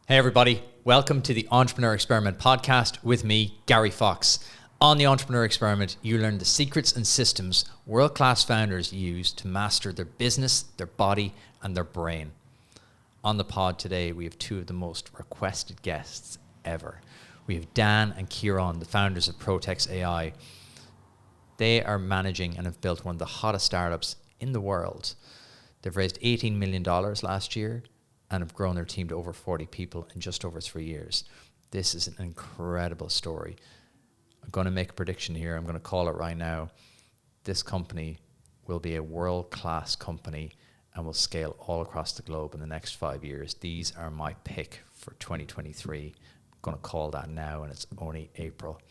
Hey everybody, welcome to the Entrepreneur Experiment podcast with me, Gary Fox. On the Entrepreneur Experiment, you learn the secrets and systems world-class founders use to master their business, their body, and their brain. On the pod today, we have two of the most requested guests ever. We have Dan and Ciaran, the founders of ProtexAI. They are managing and have built one of the hottest startups in the world. They've raised $18 million last year and have grown their team to over 40 people in just over 3 years. This is an incredible story. I'm going to make a prediction here. I'm going to call it right now. This company will be a world-class company and will scale all across the globe in the next 5 years. These are my pick for 2023. I'm going to call that now, and it's only April.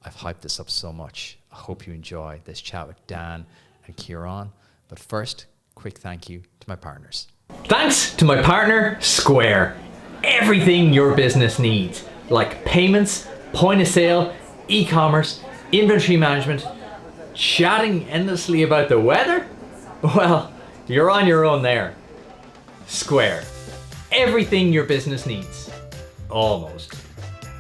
I've hyped this up so much. I hope you enjoy this chat with Dan and Ciaran. But first, quick thank you to my partners. Thanks to my partner, Square. Everything your business needs, like payments, point of sale, e-commerce, inventory management, chatting endlessly about the weather? Well, you're on your own there. Square. Everything your business needs. Almost.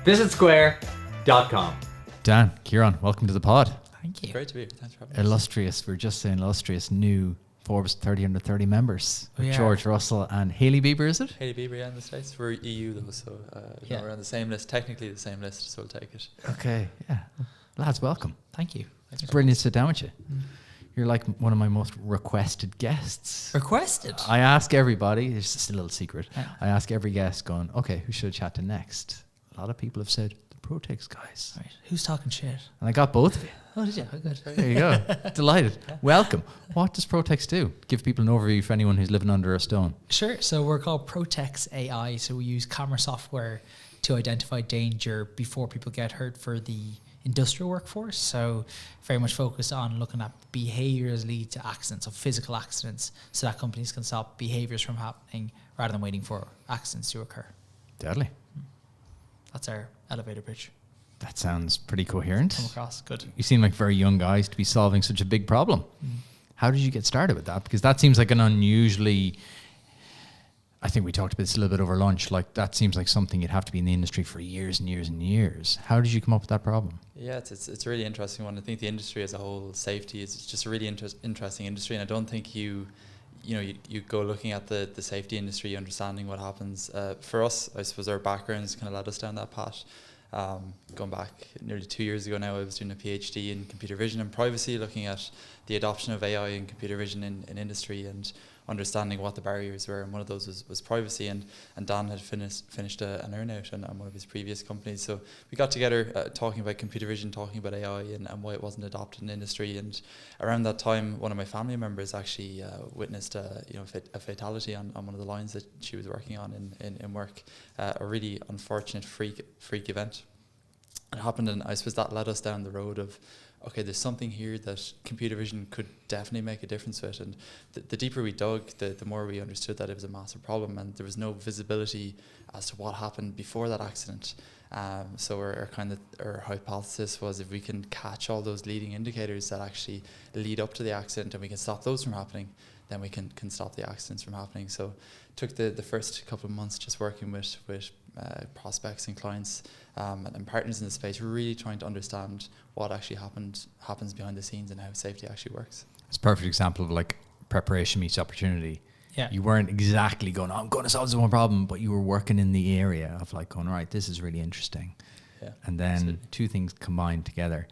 Visit square.com. Dan, Ciaran, welcome to the pod. Thank you. Great to be here. Thanks for having me. Illustrious, we're just saying illustrious new Forbes 30 under 30 members. George Russell and Hailey Bieber, is it? Hailey Bieber, yeah, in the States. We're EU though, so we're on the same list, technically the same list, so we'll take it. Okay, yeah. Lads, welcome. Thank you. It's brilliant to sit down with you. You're like one of my most requested guests. Requested? I ask everybody, it's just a little secret. Yeah. I ask every guest going, okay, who should I chat to next? A lot of people have said, the Protex guys. Right. Who's talking shit? And I got both of you. Oh, did you? Oh, good. There you go. Delighted. Yeah. Welcome. What does Protex do? Give people an overview for anyone who's living under a stone. Sure. So we're called ProtexAI. So we use camera software to identify danger before people get hurt for the industrial workforce. So very much focused on looking at behaviors lead to accidents, so physical accidents, so that companies can stop behaviors from happening rather than waiting for accidents to occur. Deadly. That's our elevator pitch. That sounds pretty coherent. Come across good. You seem like very young guys to be solving such a big problem. How did you get started with that? Because that seems like an unusually, I think we talked about this a little bit over lunch, like that seems like something you'd have to be in the industry for years and years and years. How did you come up with that problem? Yeah, it's a really interesting one. I think the industry as a whole, safety is just a really interesting industry, and I don't think you go looking at the safety industry, understanding what happens. For us, I suppose our backgrounds kind of led us down that path. Going back nearly 2 years ago now, I was doing a PhD in computer vision and privacy, looking at the adoption of AI and computer vision in industry and understanding what the barriers were, and one of those was privacy, and Dan had finished an earn-out on one of his previous companies, so we got together talking about computer vision, talking about AI and why it wasn't adopted in industry. And around that time, one of my family members actually witnessed a fatality on one of the lines that she was working on in work, a really unfortunate freak event. It happened, and I suppose that led us down the road of, okay, there's something here that computer vision could definitely make a difference with. And the deeper we dug, the more we understood that it was a massive problem, and there was no visibility as to what happened before that accident. So our hypothesis was, if we can catch all those leading indicators that actually lead up to the accident and we can stop those from happening, then we can stop the accidents from happening. So took the first couple of months just working with prospects and clients and partners in the space, really trying to understand what actually happens behind the scenes and how safety actually works. It's a perfect example of like preparation meets opportunity. Yeah. You weren't exactly going, I'm going to solve this one problem, but you were working in the area of like going, all right, this is really interesting. Yeah, and then absolutely. Two things combined together.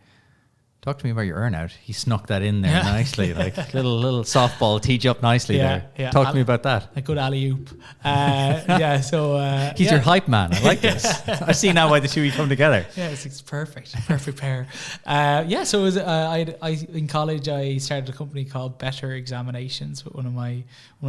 Talk to me about your earnout. He snuck that in there nicely, like little softball teed you up nicely there. Yeah. Talk to me about that. A good alley-oop. He's your hype man. I like this. I see now why the two of you come together. Yeah, it's perfect pair. So it was, in college I started a company called Better Examinations with one of my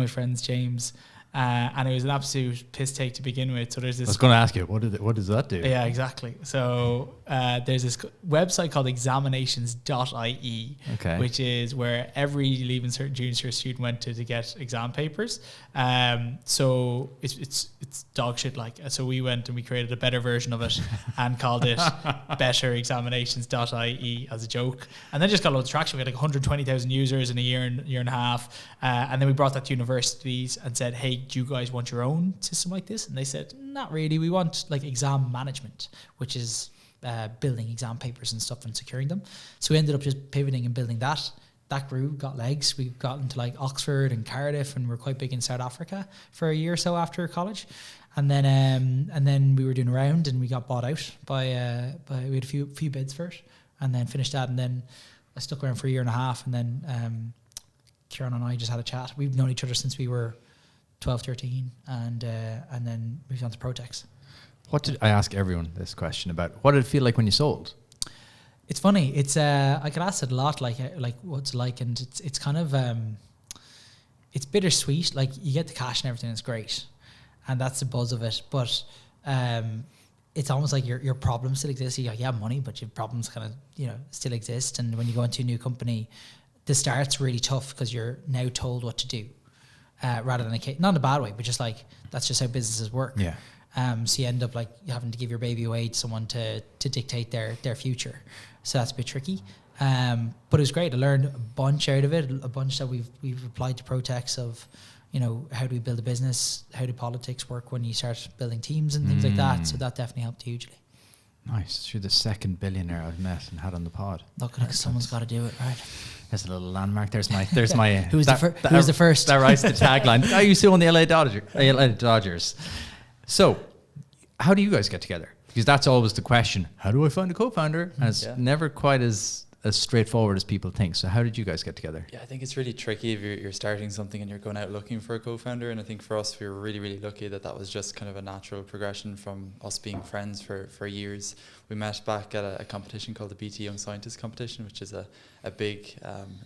friends, James. And it was an absolute piss take to begin with. So there's this. I was going to ask you, what does that do? Yeah, exactly. So there's this website called examinations.ie, which is where every leaving junior student went to get exam papers. So it's dog shit like. So we went and we created a better version of it and called it Better Examinations.ie as a joke. And then just got loads of traction. We had like 120,000 users in a year and a half. And then we brought that to universities and said, hey, do you guys want your own system like this? And they said, not really. We want like exam management, which is building exam papers and stuff and securing them. So we ended up just pivoting and building that. That grew, got legs. We got into like Oxford and Cardiff, and we're quite big in South Africa for a year or so after college. And then we were doing a round, and we got bought out by we had a few bids for it, and then finished that. And then I stuck around for a year and a half, and then Ciaran and I just had a chat. We've known each other since we were 12, 13, and then moved on to Protex. What did I ask everyone this question about? What did it feel like when you sold? It's funny. It's I get asked it a lot, like what's it like, and it's kind of it's bittersweet. Like you get the cash and everything, it's great, and that's the buzz of it. But it's almost like your problems still exist. You have money, but your problems kind of still exist. And when you go into a new company, the start's really tough because you're now told what to do, rather than not in a bad way, but just like that's just how businesses work. Yeah. So you end up like having to give your baby away to someone to dictate their future. So that's a bit tricky. But it was great. I learned a bunch out of it, a bunch that we've applied to Protex of, how do we build a business? How do politics work when you start building teams and things like that? So that definitely helped hugely. Nice. You're the second billionaire I've met and had on the pod. Look, someone's got to do it, right? There's a little landmark. There's my. Who's the first? That writes the tagline. I used to own the LA Dodgers. So, how do you guys get together? Because that's always the question. How do I find a co-founder? And it's never quite as straightforward as people think. So how did you guys get together? Yeah, I think it's really tricky if you're starting something and you're going out looking for a co-founder. And I think for us, we were really, really lucky that was just kind of a natural progression from us being friends for years. We met back at a competition called the BT Young Scientist Competition, which is a big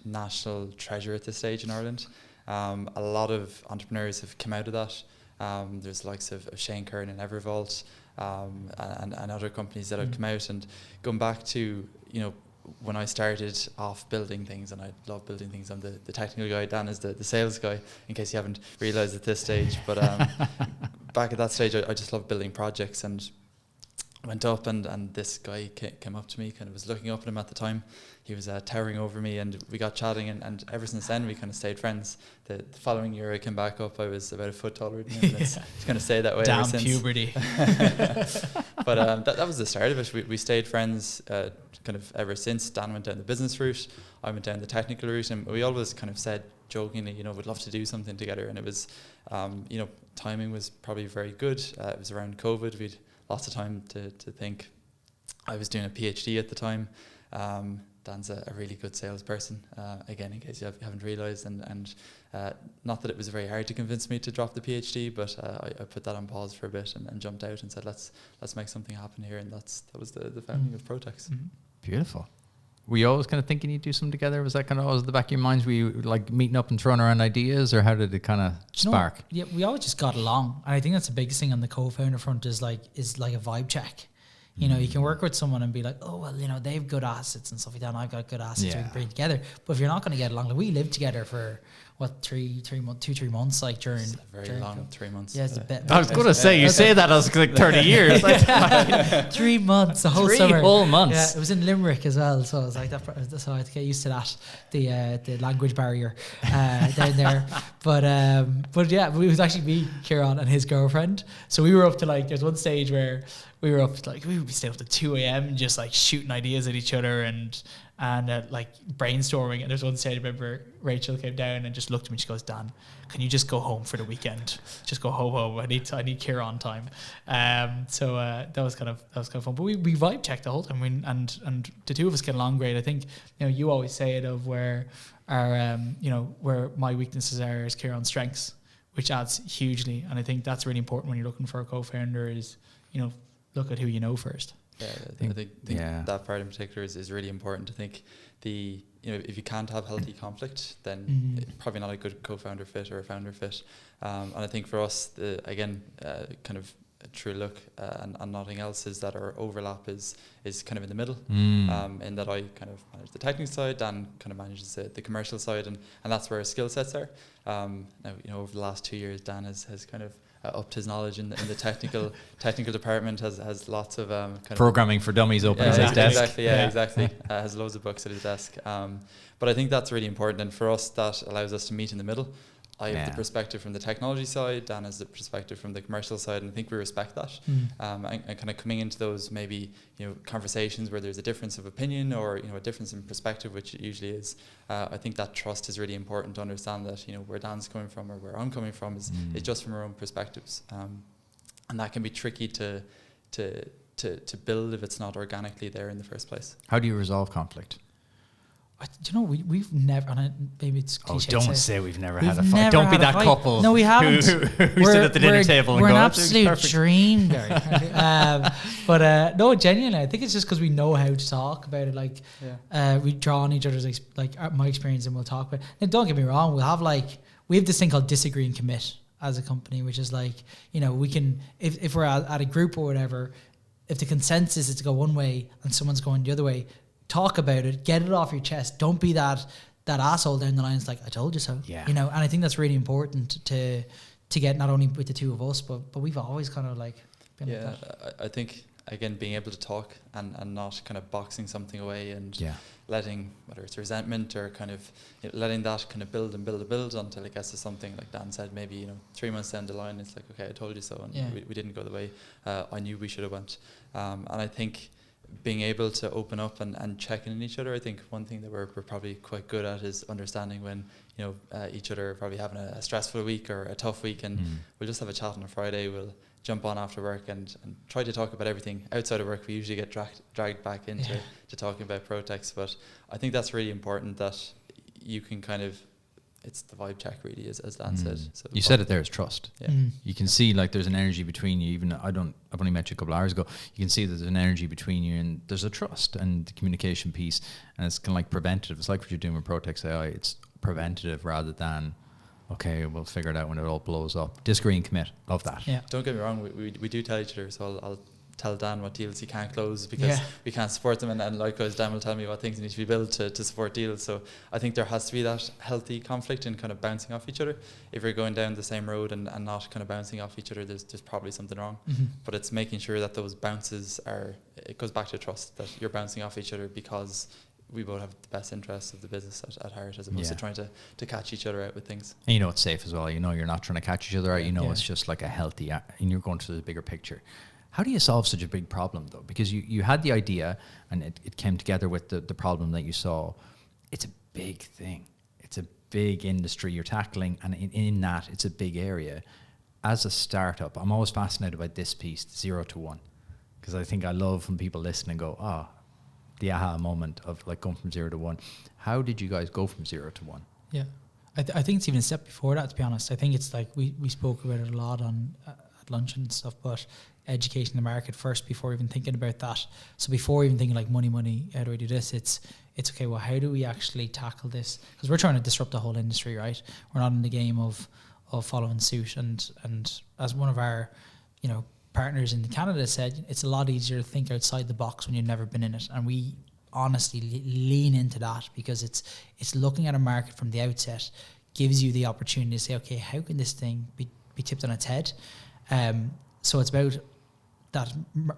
national treasure at this stage in Ireland. A lot of entrepreneurs have come out of that. There's the likes of Shane Curran and Evervault, and other companies that have come out. And going back to, when I started off building things, and I love building things, I'm the technical guy, Dan is the sales guy, in case you haven't realised at this stage. But back at that stage, I just loved building projects, and went up, and this guy came up to me, kind of was looking up at him at the time. He was towering over me, and we got chatting, and ever since then we kind of stayed friends. The following year I came back up, I was about a foot taller than him. It's kind of stayed that way Damn ever since. Puberty. But that was the start of it. We stayed friends kind of ever since. Dan went down the business route, I went down the technical route, and we always kind of said jokingly, we'd love to do something together. And it was, timing was probably very good. It was around COVID. We'd lots of time to think. I was doing a PhD at the time. Dan's a really good salesperson, again, in case you haven't realised, and not that it was very hard to convince me to drop the PhD, but I put that on pause for a bit and jumped out and said, let's make something happen here, and that was the founding of Protex. Mm-hmm. Beautiful. Were you always kind of thinking you'd do something together? Was that kind of always at the back of your minds? Were you like meeting up and throwing around ideas, or how did it kind of spark? Yeah, we always just got along, and I think that's the biggest thing on the co-founder front is like a vibe check. You can work with someone and be like, oh, well, they've good assets and stuff like that, and I've got good assets we can bring together. But if you're not going to get along, like we lived togetger for, 3 months, like during... It's very long, 3 months. Yeah, it's a bit... I was going to say, you say that as like 30 years. 3 months, the whole 3 summer. whole months. Yeah, it was in Limerick as well, so I was like, so I had to get used to that, the language barrier down there. But yeah, it was actually me, Ciaran, and his girlfriend. So we were up to there's one stage where we were up to we would be staying up to 2 a.m. just shooting ideas at each other and brainstorming. And there's one stage I remember Rachel came down and just looked at me. She goes, Dan, can you just go home for the weekend? Just go home. I need Ciaran time. So that was kind of fun. But we vibe checked the whole time. And the two of us get along great. I think you always say it of where our where my weaknesses are is Ciaran's strengths, which adds hugely. And I think that's really important when you're looking for a co-founder is look at who you know first. Yeah, I think that part in particular is really important. I think if you can't have healthy conflict, then probably not a good co-founder fit or a founder fit. And I think for us, kind of a true look and nothing else is that our overlap is kind of in the middle. In that I kind of manage the technical side, Dan kind of manages the commercial side, and that's where our skill sets are. Now over the last 2 years, Dan has kind of upped his knowledge in the technical department, has lots of kind programming for dummies open at his desk. Exactly. Has loads of books at his desk. But I think that's really important, and for us that allows us to meet in the middle. I have the perspective from the technology side, Dan has the perspective from the commercial side, and I think we respect that. And kind of coming into those maybe, you know, conversations where there's a difference of opinion or, you know, a difference in perspective, which it usually is, I think that trust is really important to understand that, you know, where Dan's coming from or where I'm coming from is just from our own perspectives. And that can be tricky to build if it's not organically there in the first place. How do you resolve conflict? Do you know, we've never, and maybe it's cliche. Oh, don't say we've never had a fight. Don't be that couple. No, we haven't. Who sit at the dinner table and we're go, an absolute dream, Gary. But no, genuinely, I think it's just because we know how to talk about it. Like, we draw on each other's, my experience, and we'll talk about it. And don't get me wrong, we have this thing called disagree and commit as a company, which is like, you know, we can, if we're at a group or whatever, if the consensus is to go one way and someone's going the other way, talk about it, get it off your chest. Don't be that asshole down the line. It's like, I told you so. Yeah. You know, and I think that's really important to get not only with the two of us, but we've always kind of like been like that. I think, again, being able to talk and not kind of boxing something away and letting, whether it's resentment or kind of, you know, letting that kind of build until it gets to something like Dan said, maybe, you know, 3 months down the line, it's like, okay, I told you so, and we didn't go the way I knew we should have went. And I think being able to open up and check in on each other, I think one thing that we're probably quite good at is understanding when, you know, each other are probably having a stressful week or a tough week, and we'll just have a chat on a Friday. We'll jump on after work and try to talk about everything outside of work. We usually get dragged back into to talking about Protex, but I think that's really important that you can kind of, it's the vibe check really, as Dan said. So you said it there is trust. Yeah. You can see like there's an energy between you. Even I've only met you a couple of hours ago. You can see that there's an energy between you, and there's a trust and the communication piece, and it's kind of like preventative. It's like what you're doing with ProtexAI. It's preventative rather than, okay, we'll figure it out when it all blows up. Disagree and commit. Love that. Yeah. Don't get me wrong, we do tell each other, so I'll tell Dan what deals he can't close because we can't support them, and likewise Dan will tell me what things need to be built to support deals. So I think there has to be that healthy conflict and kind of bouncing off each other. If you're going down the same road and not kind of bouncing off each other, there's probably something wrong. But it's making sure that those bounces it goes back to trust, that you're bouncing off each other because we both have the best interests of the business at heart, as opposed to trying to catch each other out with things. And you know it's safe as well. You know you're not trying to catch each other out. You know it's just like a healthy, and you're going to the bigger picture. How do you solve such a big problem, though? Because you had the idea, and it came together with the problem that you saw. It's a big thing. It's a big industry you're tackling, and in that, it's a big area. As a startup, I'm always fascinated by this piece, 0 to 1, because I think I love when people listen and go, the aha moment of like going from 0 to 1. How did you guys go from 0 to 1? Yeah, I think it's even a step before that, to be honest. I think it's like we spoke about it a lot on at lunch and stuff, but educating the market first before even thinking about that. So before even thinking like money, how do I do this? It's okay, well, how do we actually tackle this? Because we're trying to disrupt the whole industry, right? We're not in the game of following suit. And as one of our, you know, partners in Canada said, it's a lot easier to think outside the box when you've never been in it. And we honestly lean into that, because it's looking at a market from the outset, gives you the opportunity to say, okay, how can this thing be tipped on its head? So it's about that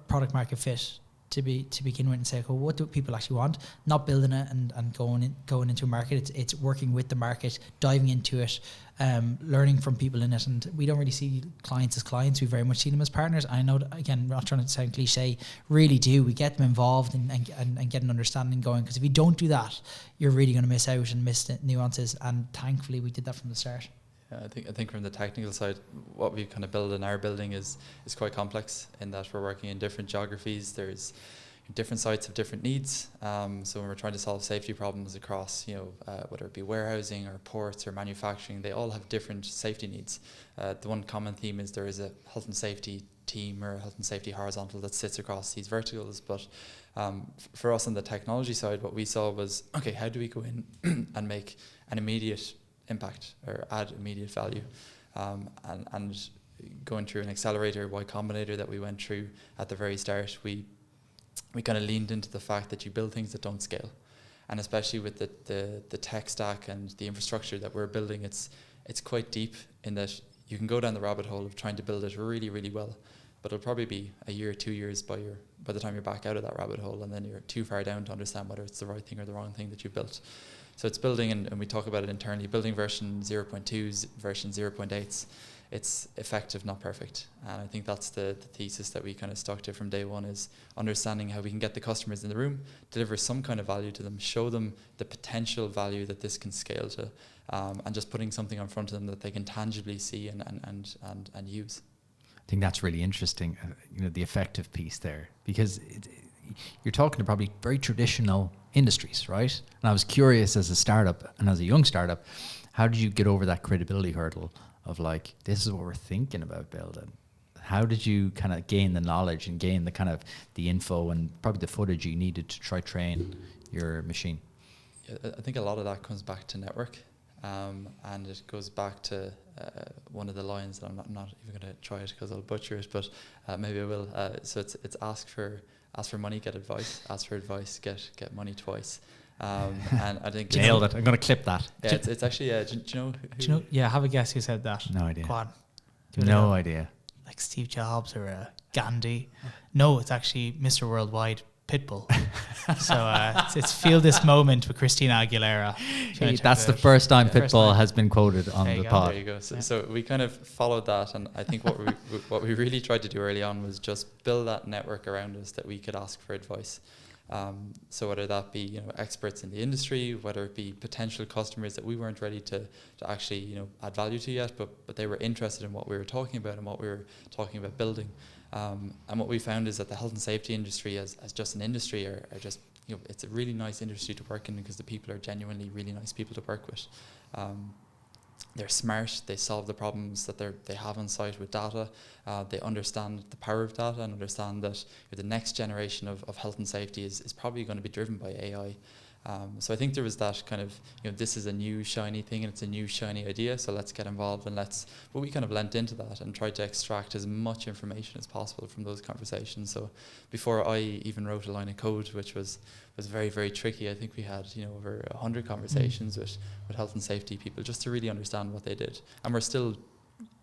product market fit to begin with, and say, well, what do people actually want? Not building it and going into a market. It's working with the market, diving into it, learning from people in it. And we don't really see clients as clients. We very much see them as partners. I know that, again, not trying to sound cliche, really do. We get them involved and get an understanding going, because if you don't do that, you're really going to miss out and miss the nuances. And thankfully, we did that from the start. Yeah, I think from the technical side, what we kind of build in our building is quite complex, in that we're working in different geographies. There's different sites have different needs. So when we're trying to solve safety problems across, whether it be warehousing or ports or manufacturing, they all have different safety needs. The one common theme is there is a health and safety team or a health and safety horizontal that sits across these verticals. But for us on the technology side, what we saw was, okay, how do we go in and make an immediate impact or add immediate value? And going through an accelerator, Y Combinator that we went through at the very start, we kind of leaned into the fact that you build things that don't scale. And especially with the tech stack and the infrastructure that we're building, it's quite deep, in that you can go down the rabbit hole of trying to build it really, really well, but it'll probably be a year, 2 years by the time you're back out of that rabbit hole, and then you're too far down to understand whether it's the right thing or the wrong thing that you built. So it's building, and we talk about it internally, building version 0.2s, version 0.8s. It's effective, not perfect. And I think that's the thesis that we kind of stuck to from day one, is understanding how we can get the customers in the room, deliver some kind of value to them, show them the potential value that this can scale to, and just putting something in front of them that they can tangibly see and use. I think that's really interesting, the effective piece there, because you're talking to probably very traditional industries, right? And I was curious, as a startup and as a young startup, how did you get over that credibility hurdle of like, this is what we're thinking about building? How did you kind of gain the knowledge and gain the kind of the info and probably the footage you needed to try train your machine? Yeah, I think a lot of that comes back to network, and it goes back to one of the lines that I'm not even going to try it because I'll butcher it, but maybe I will. So it's ask for money, get advice. Ask for advice, get money twice. And I think nailed it. I'm going to clip that. Yeah, it's actually. Do you know? Do you know? Yeah, have a guess who said that. No idea. Go on. No idea. Like Steve Jobs or Gandhi. No, it's actually Mr. Worldwide, Pitbull. So it's Feel This Moment with Christina Aguilera. That's the first time Pitbull has been quoted on the pod. There you go. So we kind of followed that, and I think what we really tried to do early on was just build that network around us that we could ask for advice. So whether that be experts in the industry, whether it be potential customers that we weren't ready to actually add value to yet, but they were interested in what we were talking about and what we were talking about building. And what we found is that the health and safety industry as just an industry are just it's a really nice industry to work in, because the people are genuinely really nice people to work with. They're smart, they solve the problems that they have on site with data, they understand the power of data and understand that the next generation of health and safety is probably going to be driven by AI. So I think there was that kind of, this is a new shiny thing and it's a new shiny idea, so let's get involved and but we kind of lent into that and tried to extract as much information as possible from those conversations. So before I even wrote a line of code, which was very, very tricky, I think we had, over 100 conversations with health and safety people just to really understand what they did. And we're still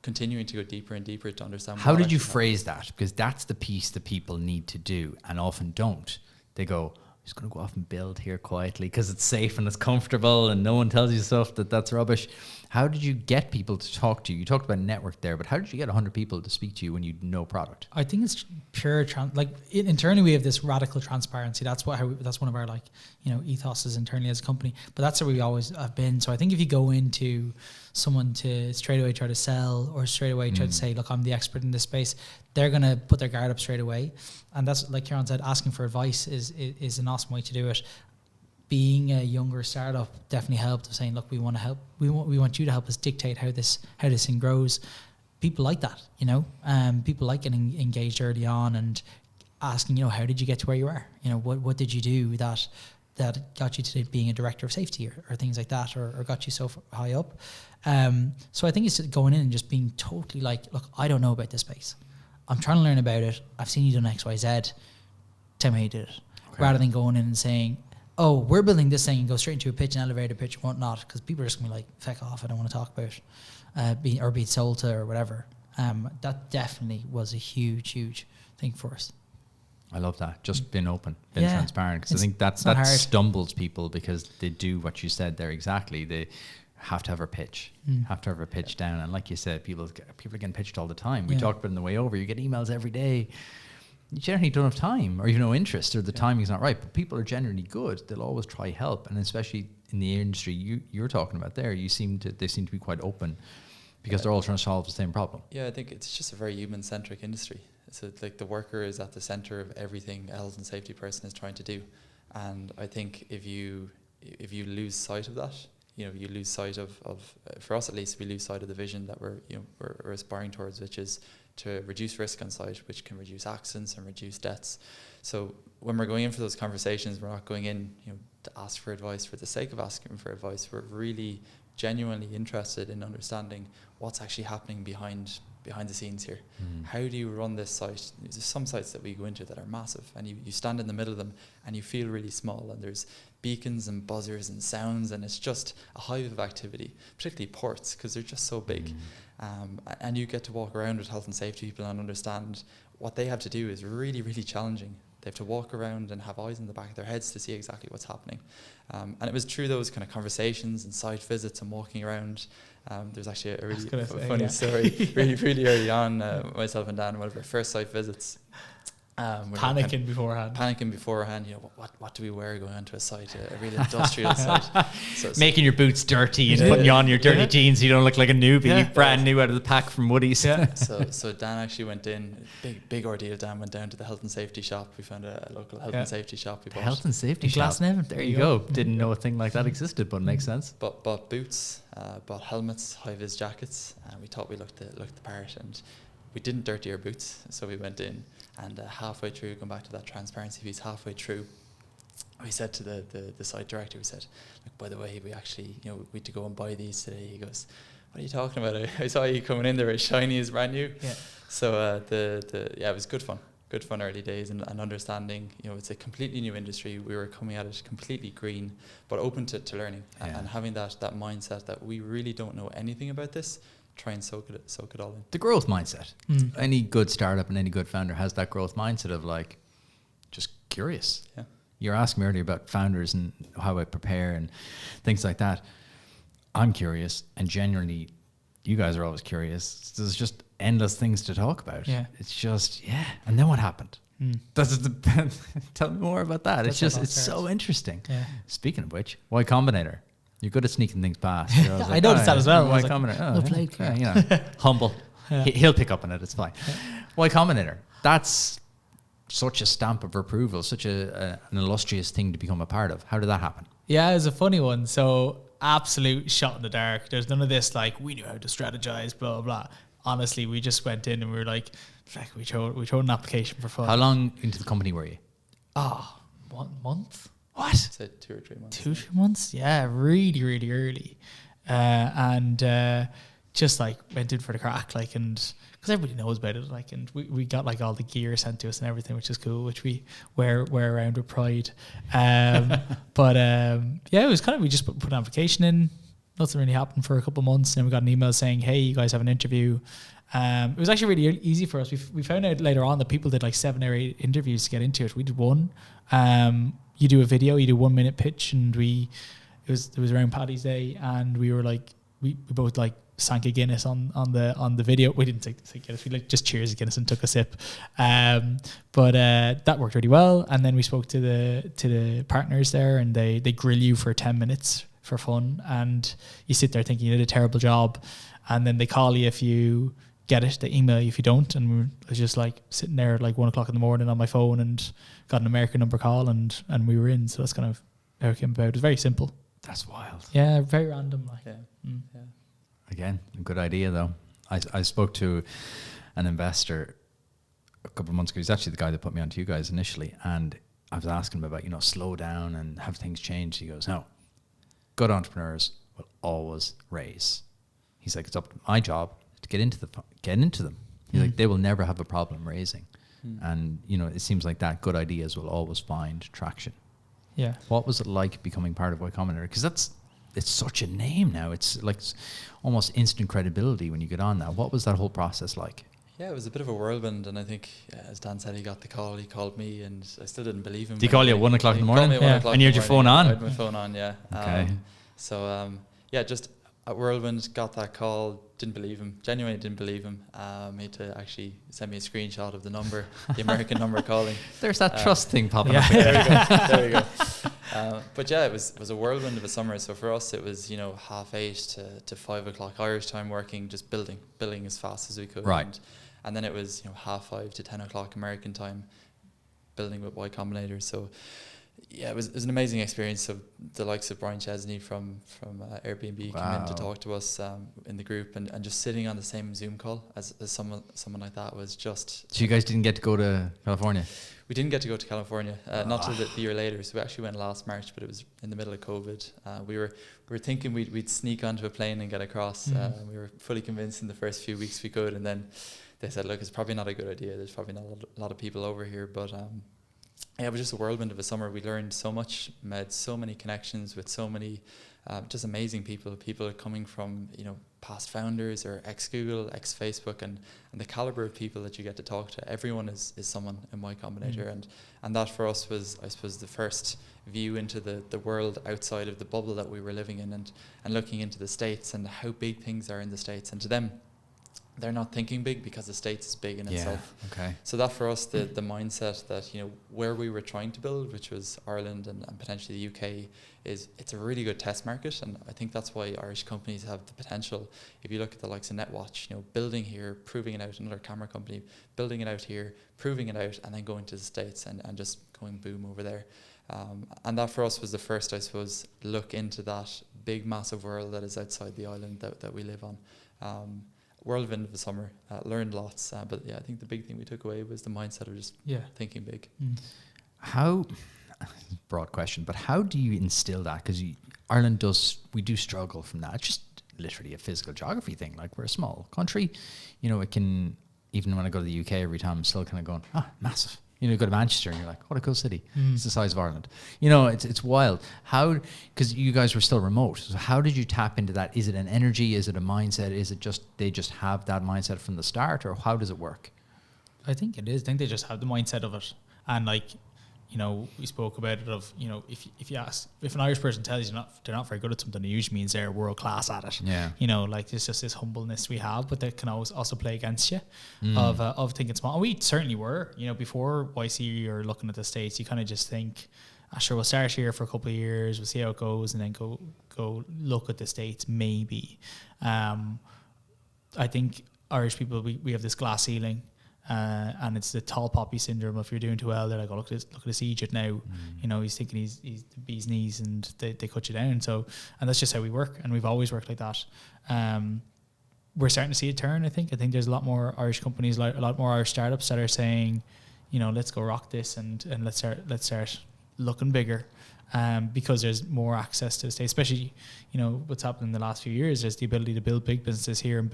continuing to go deeper and deeper to understand. How did you phrase that? Because that's the piece that people need to do and often don't. They go, just going to go off and build here quietly because it's safe and it's comfortable and no one tells you stuff that's rubbish. How did you get people to talk to you? You talked about network there, but how did you get 100 people to speak to you when you know product? I think it's pure internally we have this radical transparency. That's one of our ethoses internally as a company. But that's where we always have been. So I think if you go into someone to straight away try to sell or straight away try to say, look, I'm the expert in this space, they're going to put their guard up straight away. And that's, like Ciaran said, asking for advice is an awesome way to do it. Being a younger startup definitely helped, of saying, look, we want to help. We want you to help us dictate how this thing grows. People like that, people like getting engaged early on and asking, how did you get to where you are? What did you do that got you to being a director of safety or things like that, or got you so high up? So I think it's going in and just being totally like, look, I don't know about this space. I'm trying to learn about it. I've seen you done X, Y, Z. Tell me how you did it. Okay. Rather than going in and saying, oh, we're building this thing and go straight into a pitch, an elevator pitch, and whatnot, because people are just going to be like, feck off, I don't want to talk about it, being sold to or whatever. That definitely was a huge, huge thing for us. I love that. Just being open, being transparent, because I think that stumbles people, because they do what you said there exactly. They have to have a pitch, down. And like you said, people are getting pitched all the time. We talked about it on the way over. You get emails every day. You generally don't have time, or you have no interest, or the timing's not right. But people are generally good. They'll always try help, and especially in the industry you're talking about there, they seem to be quite open, because they're all trying to solve the same problem. Yeah, I think it's just a very human-centric industry. So like the worker is at the center of everything a health and safety person is trying to do, and I think if you lose sight of that, you lose sight of for us at least, we lose sight of the vision that we're aspiring towards, which is to reduce risk on site, which can reduce accidents and reduce deaths. So when we're going in for those conversations, we're not going in, to ask for advice for the sake of asking for advice. We're really genuinely interested in understanding what's actually happening behind the scenes here. How do you run this site? There's some sites that we go into that are massive, and you stand in the middle of them and you feel really small, and there's beacons and buzzers and sounds, and it's just a hive of activity, particularly ports, because they're just so big. And you get to walk around with health and safety people and understand what they have to do is really, really challenging. They have to walk around and have eyes in the back of their heads to see exactly what's happening. And it was through those kind of conversations and site visits and walking around. There's actually a really funny story really early on, myself and Dan, one of our first site visits. Panicking beforehand, what do we wear going onto a site, a really industrial site? So making your boots dirty and putting you on your dirty jeans so you don't look like a newbie, brand new out of the pack from Woody's. So Dan actually went in, big ordeal. Dan went down to the health and safety shop. We found a local health and safety shop. Health and safety shop. There you go. Didn't know a thing like that existed, but it makes sense. Bought boots, bought helmets, high-vis jackets, and we thought we looked the part, and we didn't dirty our boots, so we went in, and halfway through, going back to that transparency piece, halfway through, we said to the site director, we said, look, by the way, we actually, we had to go and buy these today. He goes, what are you talking about? I saw you coming in there as shiny as brand new. Yeah. So it was good fun early days, and understanding, it's a completely new industry. We were coming at it completely green, but open to learning, and having that mindset that we really don't know anything about this. Try and soak it all in. The growth mindset. Any good startup and any good founder has that growth mindset of like, just curious. Yeah. You're asking me earlier about founders and how I prepare and things like that. I'm curious, and genuinely, you guys are always curious. There's just endless things to talk about. Yeah. It's just, And then what happened? Tell me more about that. It's so interesting. Yeah. Speaking of which, Y Combinator. You're good at sneaking things past. I noticed that as well. Y Combinator. Humble. He'll pick up on it. It's fine. Y Combinator. That's such a stamp of approval, such an illustrious thing to become a part of. How did that happen? Yeah, it was a funny one. So absolute shot in the dark. There's none of this like, we knew how to strategize, blah, blah, blah. Honestly, we just went in and we were like we showed an application for fun. How long into the company were you? 1 month. What? Say 2 or 3 months. 2 or 3 months? Yeah, really, really early. And just like went in for the crack, like, and because everybody knows about it, like, and we got like all the gear sent to us and everything, which is cool, which we wear around with pride. But it was kind of, we just put an application in. Nothing really happened for a couple of months, and then we got an email saying, hey, you guys have an interview. It was actually really easy for us. We found out later on that people did like 7 or 8 interviews to get into it. We did one. You do a video, you do 1 minute pitch, and it was around Paddy's Day, and we were like, we both like sank a Guinness on the video. We didn't take Guinness, we like just cheers a Guinness and took a sip. But that worked really well. And then we spoke to the partners there, and they grill you for 10 minutes for fun, and you sit there thinking you did a terrible job, and then they call you if you get it, they email you if you don't. And I was just like sitting there at like 1 o'clock in the morning on my phone and got an American number call, and we were in. So that's kind of how it came about. It was very simple. That's wild. Yeah, very random. Like. Yeah. Again, a good idea though. I spoke to an investor a couple of months ago. He's actually the guy that put me onto you guys initially, and I was asking him about, slow down and have things changed. He goes, no, good entrepreneurs will always raise. He's like, it's up to my job to get into them. He's like, they will never have a problem raising. And it seems like that good ideas will always find traction. Yeah. What was it like becoming part of Y Combinator? Because it's such a name now. It's like almost instant credibility when you get on that. What was that whole process like? Yeah, it was a bit of a whirlwind, and I think, as Dan said, he got the call. He called me, and I still didn't believe him. Did he call you at 1 o'clock in the morning? And you had your phone on? I had my phone on, yeah. Okay. Just at Whirlwind, got that call, didn't believe him, genuinely didn't believe him. He had to actually send me a screenshot of the number, the American number calling. There's that trust thing popping up. There we go. But yeah, it was a whirlwind of a summer. So for us, it was 8:30 to 5 o'clock Irish time, working, just building as fast as we could. Right. And then it was 5:30 to 10 o'clock American time, building with Y Combinator. So yeah, it was an amazing experience. So the likes of Brian Chesney from Airbnb came in to talk to us in the group, and just sitting on the same Zoom call as someone like that was just. So you guys didn't get to go to California? We didn't get to go to California, not till the year later. So we actually went last March, but it was in the middle of COVID. We were thinking we'd sneak onto a plane and get across. We were fully convinced in the first few weeks we could, and then they said, look, it's probably not a good idea. There's probably not a lot of people over here, but it was just a whirlwind of a summer. We learned so much, made so many connections with so many just amazing people. People coming from past founders or ex-Google, ex-Facebook, and the caliber of people that you get to talk to. Everyone is someone in Y Combinator, and that for us was, I suppose, the first view into the world outside of the bubble that we were living in, and looking into the States and how big things are in the States. And to them, they're not thinking big because the States is big in itself. Okay. So that for us, the mindset that, you know, where we were trying to build, which was Ireland and potentially the UK, it's a really good test market. And I think that's why Irish companies have the potential. If you look at the likes of Netwatch, you know, building here, proving it out, another camera company, building it out here, proving it out, and then going to the States and just going boom over there. And that for us was the first, I suppose, look into that big, massive world that is outside the island that we live on. Whirlwind of the summer, learned lots, but yeah, I think the big thing we took away was the mindset of just thinking big. How, broad question, but how do you instill that? Because Ireland we do struggle from that. It's just literally a physical geography thing. Like, we're a small country, you know, it can, even when I go to the UK every time, I'm still kind of going, massive. You know, you go to Manchester and you're like, what a cool city. It's the size of Ireland. You know, it's wild. How, because you guys were still remote. So how did you tap into that? Is it an energy? Is it a mindset? Is it just, they just have that mindset from the start, or how does it work? I think it is. I think they just have the mindset of it. And like, you know, we spoke about it of, you know, if you ask, if an Irish person tells you they're not very good at something, it usually means they're world class at it. Yeah. You know, like, there's just this humbleness we have, but that can also play against you of thinking small. And we certainly were, you know, before YC or looking at the States, you kind of just think, sure, we'll start here for a couple of years, we'll see how it goes, and then go look at the States maybe. I think Irish people, we have this glass ceiling. And it's the tall poppy syndrome. If you're doing too well, they're like, oh, look at this Egypt now. You know, he's thinking he's the bee's knees, and they cut you down. So, and that's just how we work, and we've always worked like that. We're starting to see it turn. I think there's a lot more Irish companies, like a lot more Irish startups that are saying, you know, let's go rock this, and let's start looking bigger. Because there's more access to the States, especially, you know, what's happened in the last few years. There's the ability to build big businesses here and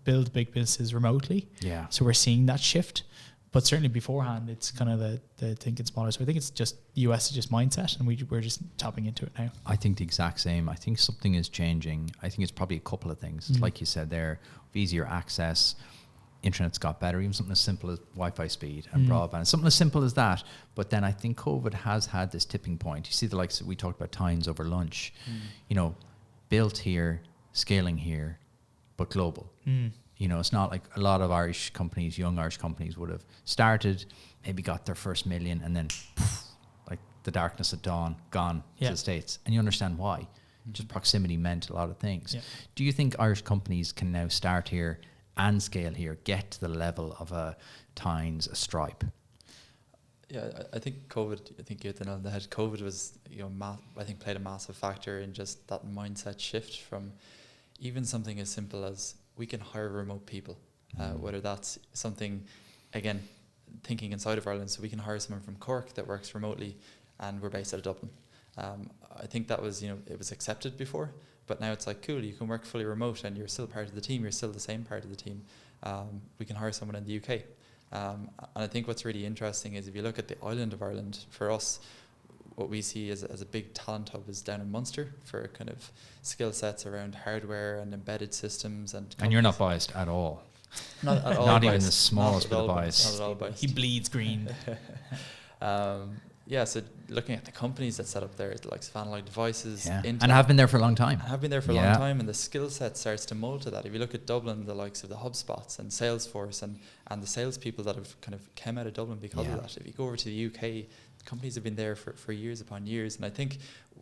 build big businesses remotely. Yeah. So we're seeing that shift, but certainly beforehand, it's kind of the thinking smaller. So I think it's just US is just mindset, and we're just tapping into it now. I think the exact same. I think something is changing. I think it's probably a couple of things, like you said there, easier access. Internet's got better, even something as simple as Wi-Fi speed and broadband, something as simple as that. But then I think COVID has had this tipping point. You see the likes that we talked about, times over lunch, you know, built here, scaling here, but global. You know, it's not like a lot of Irish companies, young Irish companies would have started, maybe got their first million, and then like the darkness at dawn, gone to the States. And you understand why. Just proximity meant a lot of things. Do you think Irish companies can now start here and scale here, get to the level of a Tynes, a Stripe? Yeah, I think COVID, I think you hit the nail on the head. COVID was, you know, I think played a massive factor in just that mindset shift from even something as simple as we can hire remote people, whether that's something, again, thinking inside of Ireland, so we can hire someone from Cork that works remotely and we're based out of Dublin. I think that was, you know, it was accepted before, but now it's like, cool, you can work fully remote and you're still part of the team, you're still the same part of the team. We can hire someone in the UK. And I think what's really interesting is if you look at the island of Ireland, for us, what we see as a big talent hub is down in Munster for kind of skill sets around hardware and embedded systems. And you're not biased at all. Not at all. Not biased. even the smallest bit of bias. Not at all biased. He bleeds green. Yeah, so looking at the companies that set up there, the likes of Analog Devices, and have been there for a long time. Have been there for a long time, and the skill set starts to mold to that. If you look at Dublin, the likes of the HubSpots and Salesforce and the salespeople that have kind of come out of Dublin because of that. If you go over to the UK, companies have been there for years upon years, and I think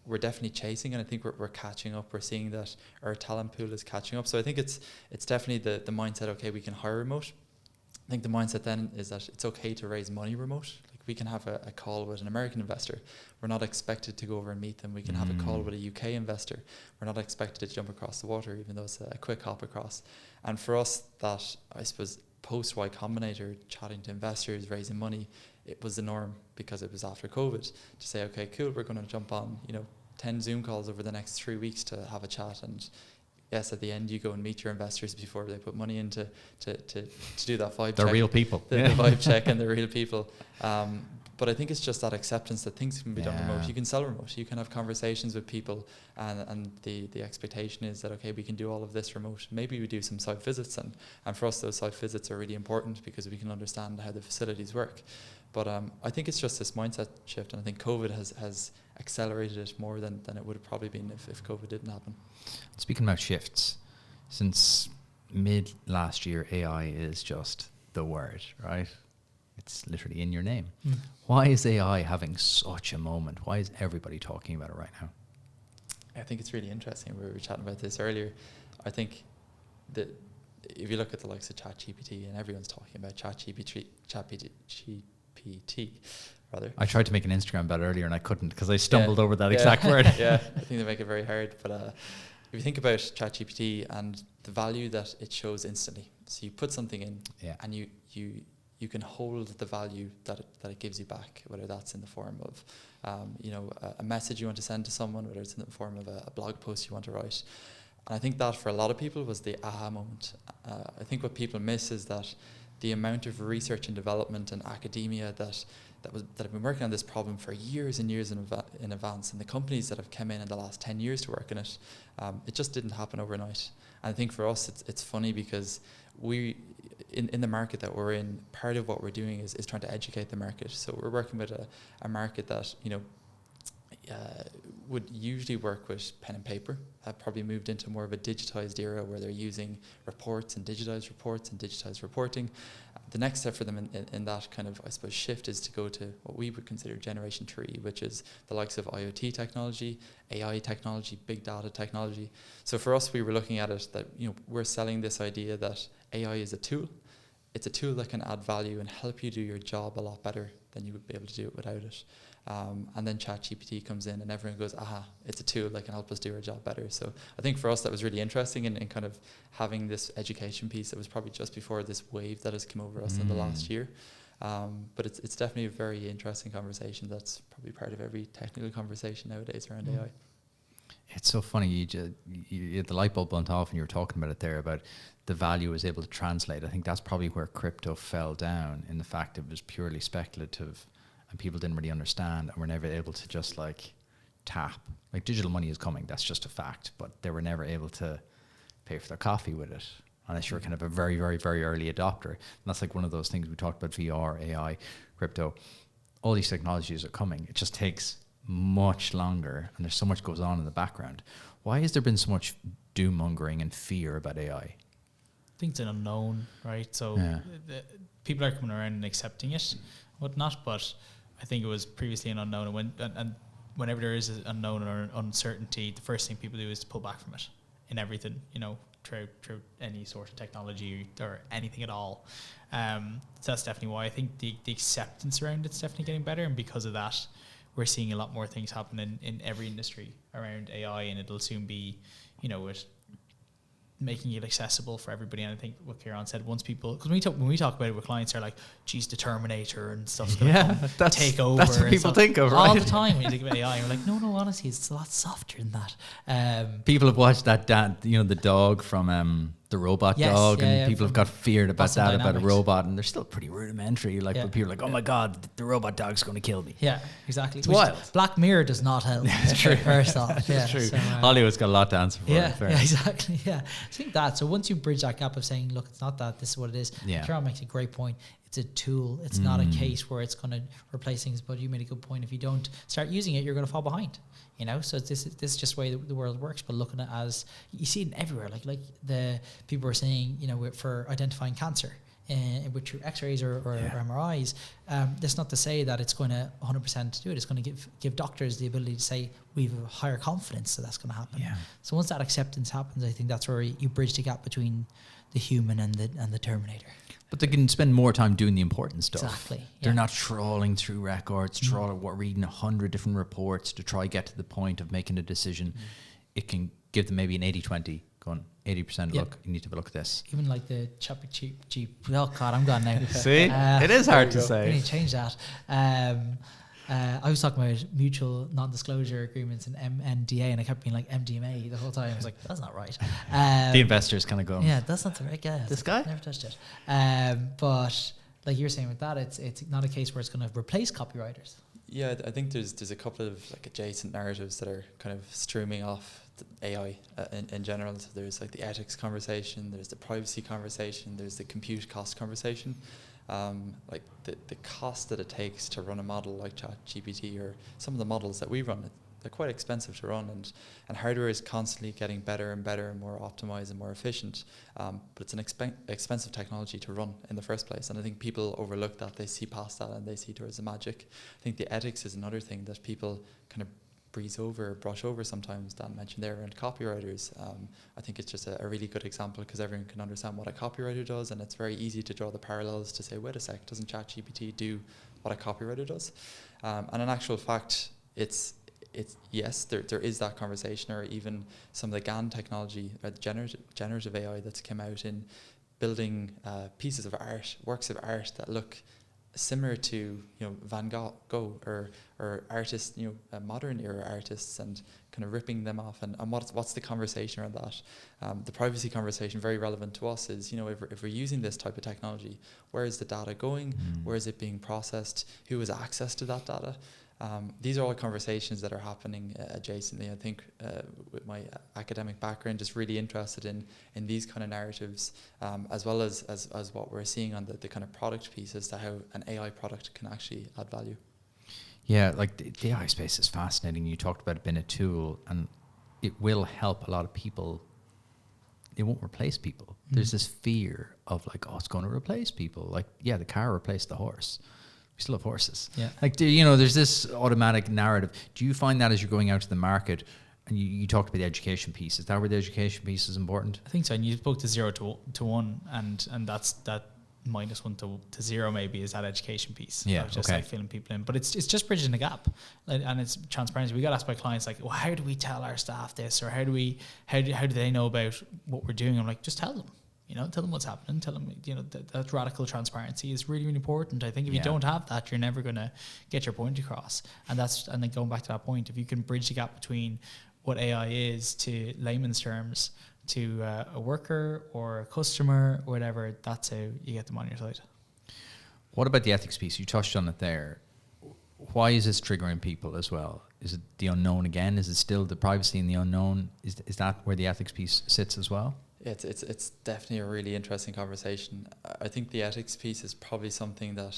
we're definitely chasing, and I think we're catching up. We're seeing that our talent pool is catching up. So I think it's definitely the mindset, okay, we can hire remote. I think the mindset then is that it's okay to raise money remote. We can have a call with an American investor. We're not expected to go over and meet them. We can have a call with a UK investor. We're not expected to jump across the water, even though it's a quick hop across. And for us, that, I suppose, post-Y Combinator, chatting to investors, raising money, it was the norm because it was after COVID to say, okay, cool, we're going to jump on, 10 Zoom calls over the next 3 weeks to have a chat. And yes, at the end, you go and meet your investors before they put money in to do that vibe check. They're real people. The vibe check, and they're real people. But But I think it's just that acceptance that things can be done remote. You can sell remote. You can have conversations with people, and the expectation is that, okay, we can do all of this remote. Maybe we do some site visits, and for us those site visits are really important because we can understand how the facilities work. But I think it's just this mindset shift, and I think COVID has accelerated it more than it would have probably been if COVID didn't happen. Speaking about shifts, since mid last year, AI is just the word, right? It's literally in your name. Why is AI having such a moment? Why is everybody talking about it right now? I think it's really interesting. We were chatting about this earlier. I think that if you look at the likes of ChatGPT, and everyone's talking about ChatGPT, rather. I tried to make an Instagram about it earlier and I couldn't because I stumbled over that exact word. Yeah, I think they make it very hard. But if you think about ChatGPT and the value that it shows instantly, so you put something in and you can hold the value that it gives you back, whether that's in the form of a message you want to send to someone, whether it's in the form of a blog post you want to write. And I think that for a lot of people was the aha moment. I think what people miss is that the amount of research and development and academia that have been working on this problem for years and years in advance, and the companies that have come in the last 10 years to work on it, it just didn't happen overnight. And I think for us, it's funny because we, in the market that we're in, part of what we're doing is trying to educate the market. So we're working with a market that, would usually work with pen and paper. Have probably moved into more of a digitized era where they're using reports and digitized reporting. The next step for them in that kind of, I suppose, shift is to go to what we would consider generation 3, which is the likes of IoT technology, AI technology, big data technology. So for us, we were looking at it that, we're selling this idea that AI is a tool. It's a tool that can add value and help you do your job a lot better than you would be able to do it without it. And then ChatGPT comes in and everyone goes, aha, it's a tool that can help us do our job better. So I think for us that was really interesting in kind of having this education piece that was probably just before this wave that has come over us in the last year. But it's definitely a very interesting conversation that's probably part of every technical conversation nowadays around AI. It's so funny, you had the light bulb went off and you were talking about it there, about the value was able to translate. I think that's probably where crypto fell down, in the fact it was purely speculative and people didn't really understand and were never able to just tap. Like, digital money is coming, that's just a fact, but they were never able to pay for their coffee with it unless you're kind of a very, very, very early adopter. And that's like one of those things we talked about, VR, AI, crypto. All these technologies are coming. It just takes much longer and there's so much goes on in the background. Why has there been so much doom mongering and fear about AI? I think it's an unknown, right? So people are coming around and accepting it, whatnot, but I think it was previously an unknown, and whenever there is an unknown or uncertainty, the first thing people do is to pull back from it in everything, through any sort of technology or anything at all. So that's definitely why I think the acceptance around it's definitely getting better, and because of that, we're seeing a lot more things happen in every industry around AI, and it'll soon be, with making it accessible for everybody. And I think what Ciaran said, once people, because when we talk about it with clients, they're like, geez, the Terminator and stuff's going to take over. That's what people think of, right? All the time when you think about AI, you're like, no, honestly, it's a lot softer than that. People have watched that, the dog from the robot dog, and people have got feared about that, Dynamics. about a robot, and they're still pretty rudimentary. But people are like, oh my God, the robot dog's going to kill me. Yeah, exactly. It's wild. Black Mirror does not help. It's true. First off, It's true. So, Hollywood's got a lot to answer for. Yeah, exactly. Yeah, I think that. So once you bridge that gap of saying, look, it's not that, this is what it is. Yeah. Ciaran makes a great point. It's a tool. It's not a case where it's going to replace things. But you made a good point. If you don't start using it, you're going to fall behind. So this is just the way the world works. But looking at it as, you see it everywhere. Like the people are saying, for identifying cancer, with through X-rays or MRIs. That's not to say that it's going to 100% do it. It's going to give doctors the ability to say we have a higher confidence that that's going to happen. Yeah. So once that acceptance happens, I think that's where you bridge the gap between the human and the Terminator. But they can spend more time doing the important stuff. Exactly. They're not trawling through records, reading 100 different reports to try get to the point of making a decision. It can give them maybe an 80-20, going 80% look, you need to look at this. Even like the ChatGPT. Oh God, I'm gone now. See? It is hard to say. We need to change that. I was talking about mutual non-disclosure agreements and MNDA, and I kept being like MDMA the whole time. I was like, that's not right. The investors kind of go, yeah, that's not the right guy. This guy? Never touched it. But like you're saying with that, it's not a case where it's going to replace copywriters. Yeah, I think there's a couple of like adjacent narratives that are kind of streaming off the AI in general. So there's like the ethics conversation, there's the privacy conversation, there's the compute cost conversation. Like the cost that it takes to run a model like ChatGPT or some of the models that we run, they're quite expensive to run, and hardware is constantly getting better and better and more optimized and more efficient. But it's an expensive technology to run in the first place. And I think people overlook that. They see past that and they see towards the magic. I think the ethics is another thing that people kind of brush over sometimes. Dan mentioned there around copywriters. I think it's just a really good example because everyone can understand what a copywriter does, and it's very easy to draw the parallels to say, wait a sec, doesn't ChatGPT do what a copywriter does? And in actual fact, it's yes, there is that conversation, or even some of the GAN technology, or the generative AI that's come out in building pieces of art, works of art that look similar to Van Gogh or artists, modern era artists, and kind of ripping them off. And what's the conversation around that? The privacy conversation, very relevant to us, is if we're using this type of technology, where is the data going? Where is it being processed? Who has access to that data? These are all conversations that are happening adjacently. I think with my academic background, just really interested in these kind of narratives, as well as what we're seeing on the kind of product piece as to how an AI product can actually add value. Yeah, like the AI space is fascinating. You talked about it being a tool, and it will help a lot of people. It won't replace people. There's this fear of like, oh, it's going to replace people. Like, yeah, the car replaced the horse. We still have horses. Yeah. Like, there's this automatic narrative. Do you find that as you're going out to the market, and you talked about the education piece, is that where the education piece is important? I think so. And you spoke to 0 to 1, and that's that -1 to 0 maybe is that education piece. Yeah. Just like filling people in. But it's just bridging the gap, and it's transparency. We got asked by clients like, well, how do we tell our staff this, or how do they know about what we're doing? I'm like, just tell them. Tell them what's happening. Tell them, that radical transparency is really, really important. I think if you don't have that, you're never going to get your point across. And then going back to that point, if you can bridge the gap between what AI is to layman's terms to a worker or a customer or whatever, that's how you get them on your side. What about the ethics piece? You touched on it there. Why is this triggering people as well? Is it the unknown again? Is it still the privacy and the unknown? Is that where the ethics piece sits as well? It's definitely a really interesting conversation. I think the ethics piece is probably something that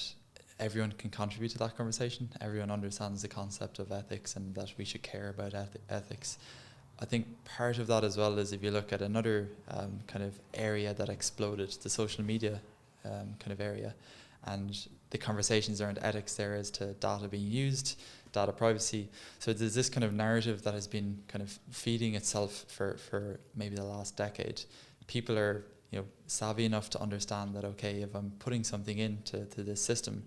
everyone can contribute to that conversation. Everyone understands the concept of ethics and that we should care about ethics. I think part of that as well is if you look at another kind of area that exploded, the social media kind of area, and the conversations around ethics there as to data being used, data privacy. So there's this kind of narrative that has been kind of feeding itself for maybe the last decade. People are savvy enough to understand that, okay, if I'm putting something into this system,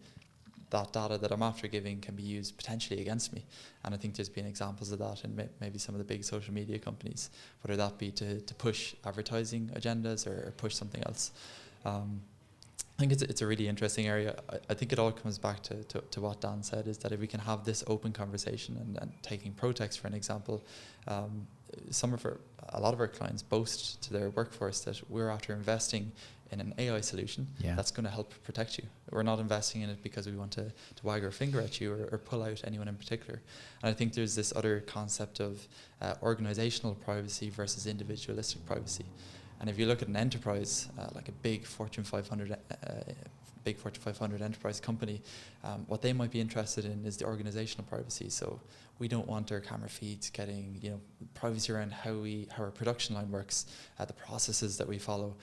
that data that I'm after giving can be used potentially against me. And I think there's been examples of that in maybe some of the big social media companies, whether that be to push advertising agendas or push something else. I think it's a really interesting area. I think it all comes back to what Dan said, is that if we can have this open conversation, and taking Protex for an example, a lot of our clients boast to their workforce that we're after investing in an AI solution that's going to help protect you. We're not investing in it because we want to wag our finger at you or pull out anyone in particular. And I think there's this other concept of organizational privacy versus individualistic privacy. And if you look at an enterprise, like a big Fortune 500 enterprise company, what they might be interested in is the organizational privacy. So we don't want our camera feeds getting, privacy around how our production line works, the processes that we follow,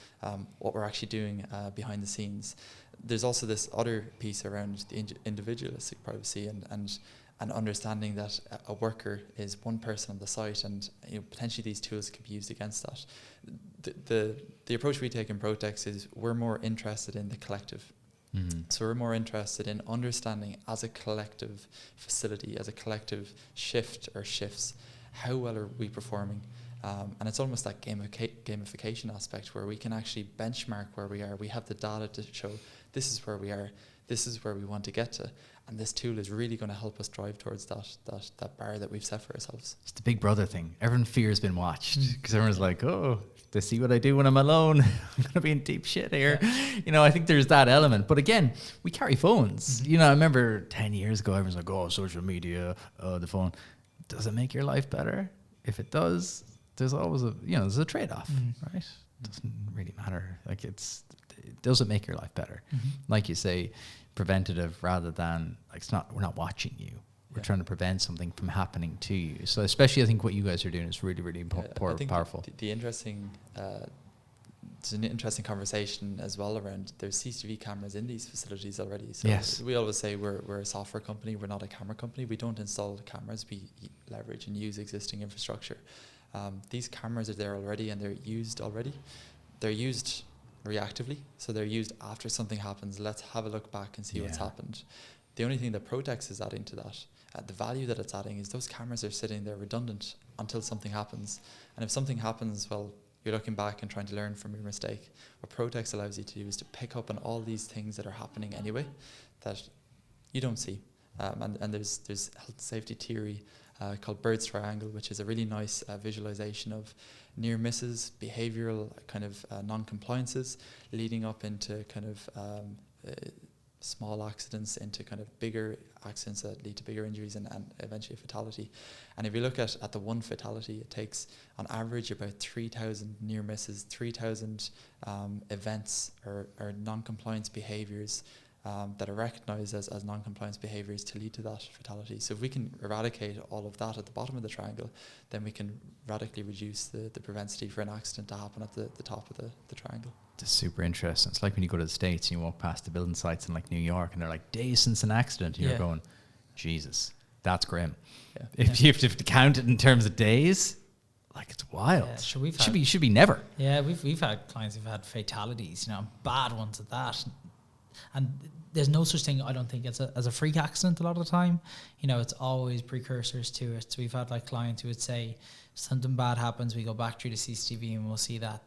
what we're actually doing behind the scenes. There's also this other piece around the individualistic privacy and understanding that a worker is one person on the site, and potentially these tools could be used against that. The approach we take in Protex is we're more interested in the collective. Mm-hmm. So we're more interested in understanding as a collective facility, as a collective shift or shifts, how well are we performing? And it's almost that gamification aspect where we can actually benchmark where we are. We have the data to show this is where we are. this is where we want to get to. And this tool is really going to help us drive towards that bar that we've set for ourselves. It's the big brother thing. Everyone fears being watched because everyone's like, oh, they see what I do when I'm alone. I'm going to be in deep shit here. Yeah. I think there's that element. But again, we carry phones. I remember 10 years ago, everyone's like, oh, social media, the phone. Does it make your life better? If it does, there's always there's a trade-off, right? It doesn't really matter. Like does it make your life better? Like you say, preventative rather than we're not watching you. We're trying to prevent something from happening to you. So especially I think what you guys are doing is really, really powerful. The interesting, it's an interesting conversation as well around there's CCTV cameras in these facilities already. So yes. We always say we're a software company. We're not a camera company. We don't install the cameras. We leverage and use existing infrastructure. These cameras are there already and they're used already. They're used reactively, so they're used after something happens. Let's have a look back and see what's happened. The only thing that Protex is adding to that, the value that it's adding, is those cameras are sitting there redundant until something happens. And if something happens, well, you're looking back and trying to learn from your mistake. What Protex allows you to do is to pick up on all these things that are happening anyway that you don't see. And there's health and safety theory called Bird's Triangle, which is a really nice visualization of near misses, behavioral kind of non-compliances, leading up into kind of small accidents, into kind of bigger accidents that lead to bigger injuries and eventually a fatality. And if you look at the one fatality, it takes on average about 3,000 near misses, 3,000 events or non-compliance behaviors that are recognized as non-compliance behaviors to lead to that fatality. So if we can eradicate all of that at the bottom of the triangle, then we can radically reduce the propensity for an accident to happen at the top of the triangle. It's super interesting. It's like when you go to the States and you walk past the building sites in like New York and they're like days since an accident. You're going, Jesus, that's grim. Yeah. If you have to count it in terms of days, like it's wild. Yeah, sure, should be never. Yeah, we've had clients who've had fatalities, bad ones at that. And there's no such thing, I don't think, as a freak accident a lot of the time. It's always precursors to it. So we've had like clients who would say something bad happens, we go back through the CCTV and we'll see that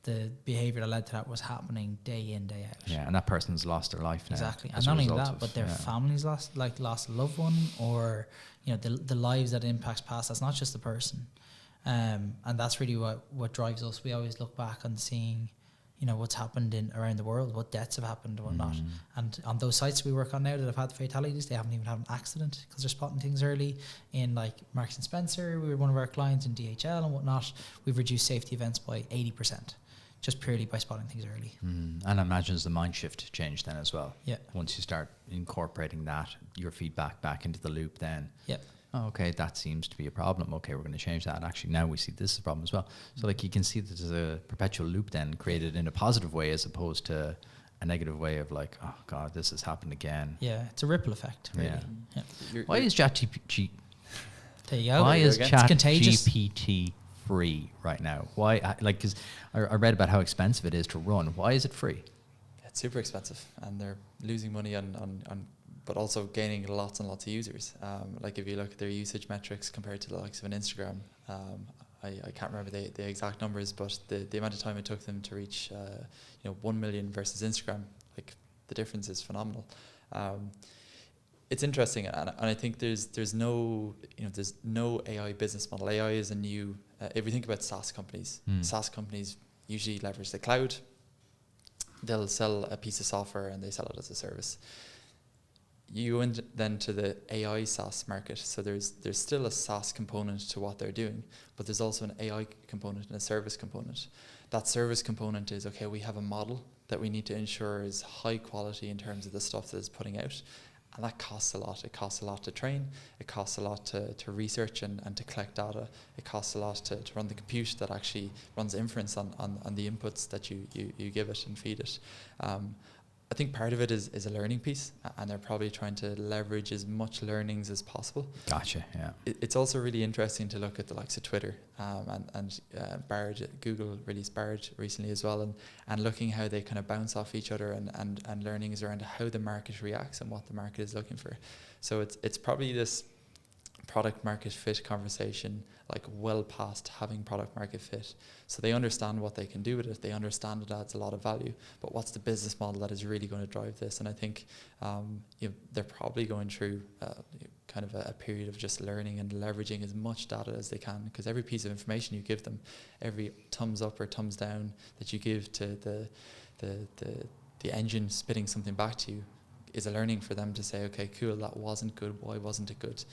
the behaviour that led to that was happening day in, day out. Yeah, and that person's lost their life now. Exactly. And not only that, but their families lost a loved one, or the lives that it impacts past. That's not just the person. And that's really what drives us. We always look back on seeing what's happened around the world, what deaths have happened and whatnot. And on those sites we work on now that have had fatalities, they haven't even had an accident because they're spotting things early. In like Marks and Spencer, we were one of our clients in DHL and whatnot. We've reduced safety events by 80%, just purely by spotting things early. And I imagine there's the mind shift change then as well. Yeah. Once you start incorporating your feedback back into the loop, then yeah. Oh, okay, that seems to be a problem. Okay, we're going to change that. And actually, now we see this is a problem as well. So, like, you can see that there's a perpetual loop then created in a positive way as opposed to a negative way of like, oh God, this has happened again. Yeah, it's a ripple effect, really. Yeah. Why is ChatGPT? There you go. Why is ChatGPT free right now? Why? Because I read about how expensive it is to run. Why is it free? It's super expensive, and they're losing money on but also gaining lots and lots of users. Like if you look at their usage metrics compared to the likes of an Instagram, I can't remember the exact numbers, but the amount of time it took them to reach 1 million versus Instagram, like the difference is phenomenal. It's interesting, and I think there's no AI business model. AI is a new. If we think about SaaS companies, SaaS companies usually leverage the cloud. They'll sell a piece of software and they sell it as a service. You go in then to the AI SaaS market. So there's still a SaaS component to what they're doing, but there's also an AI component and a service component. That service component is, okay, we have a model that we need to ensure is high quality in terms of the stuff that it's putting out. And that costs a lot. It costs a lot to train. It costs a lot to research and to collect data. It costs a lot to run the compute that actually runs inference on the inputs that you give it and feed it. I think part of it is a learning piece, and they're probably trying to leverage as much learnings as possible. Gotcha, yeah. It's also really interesting to look at the likes of Twitter and Bard. Google released Bard recently as well, and looking how they kind of bounce off each other and learnings around how the market reacts and what the market is looking for. So it's probably this product market fit conversation, like well past having product market fit. So they understand what they can do with it. They understand it adds a lot of value, but what's the business model that is really going to drive this? And I think they're probably going through kind of a period of just learning and leveraging as much data as they can, because every piece of information you give them, every thumbs up or thumbs down that you give to the engine spitting something back to you is a learning for them to say, okay, cool, that wasn't good. Why wasn't it good?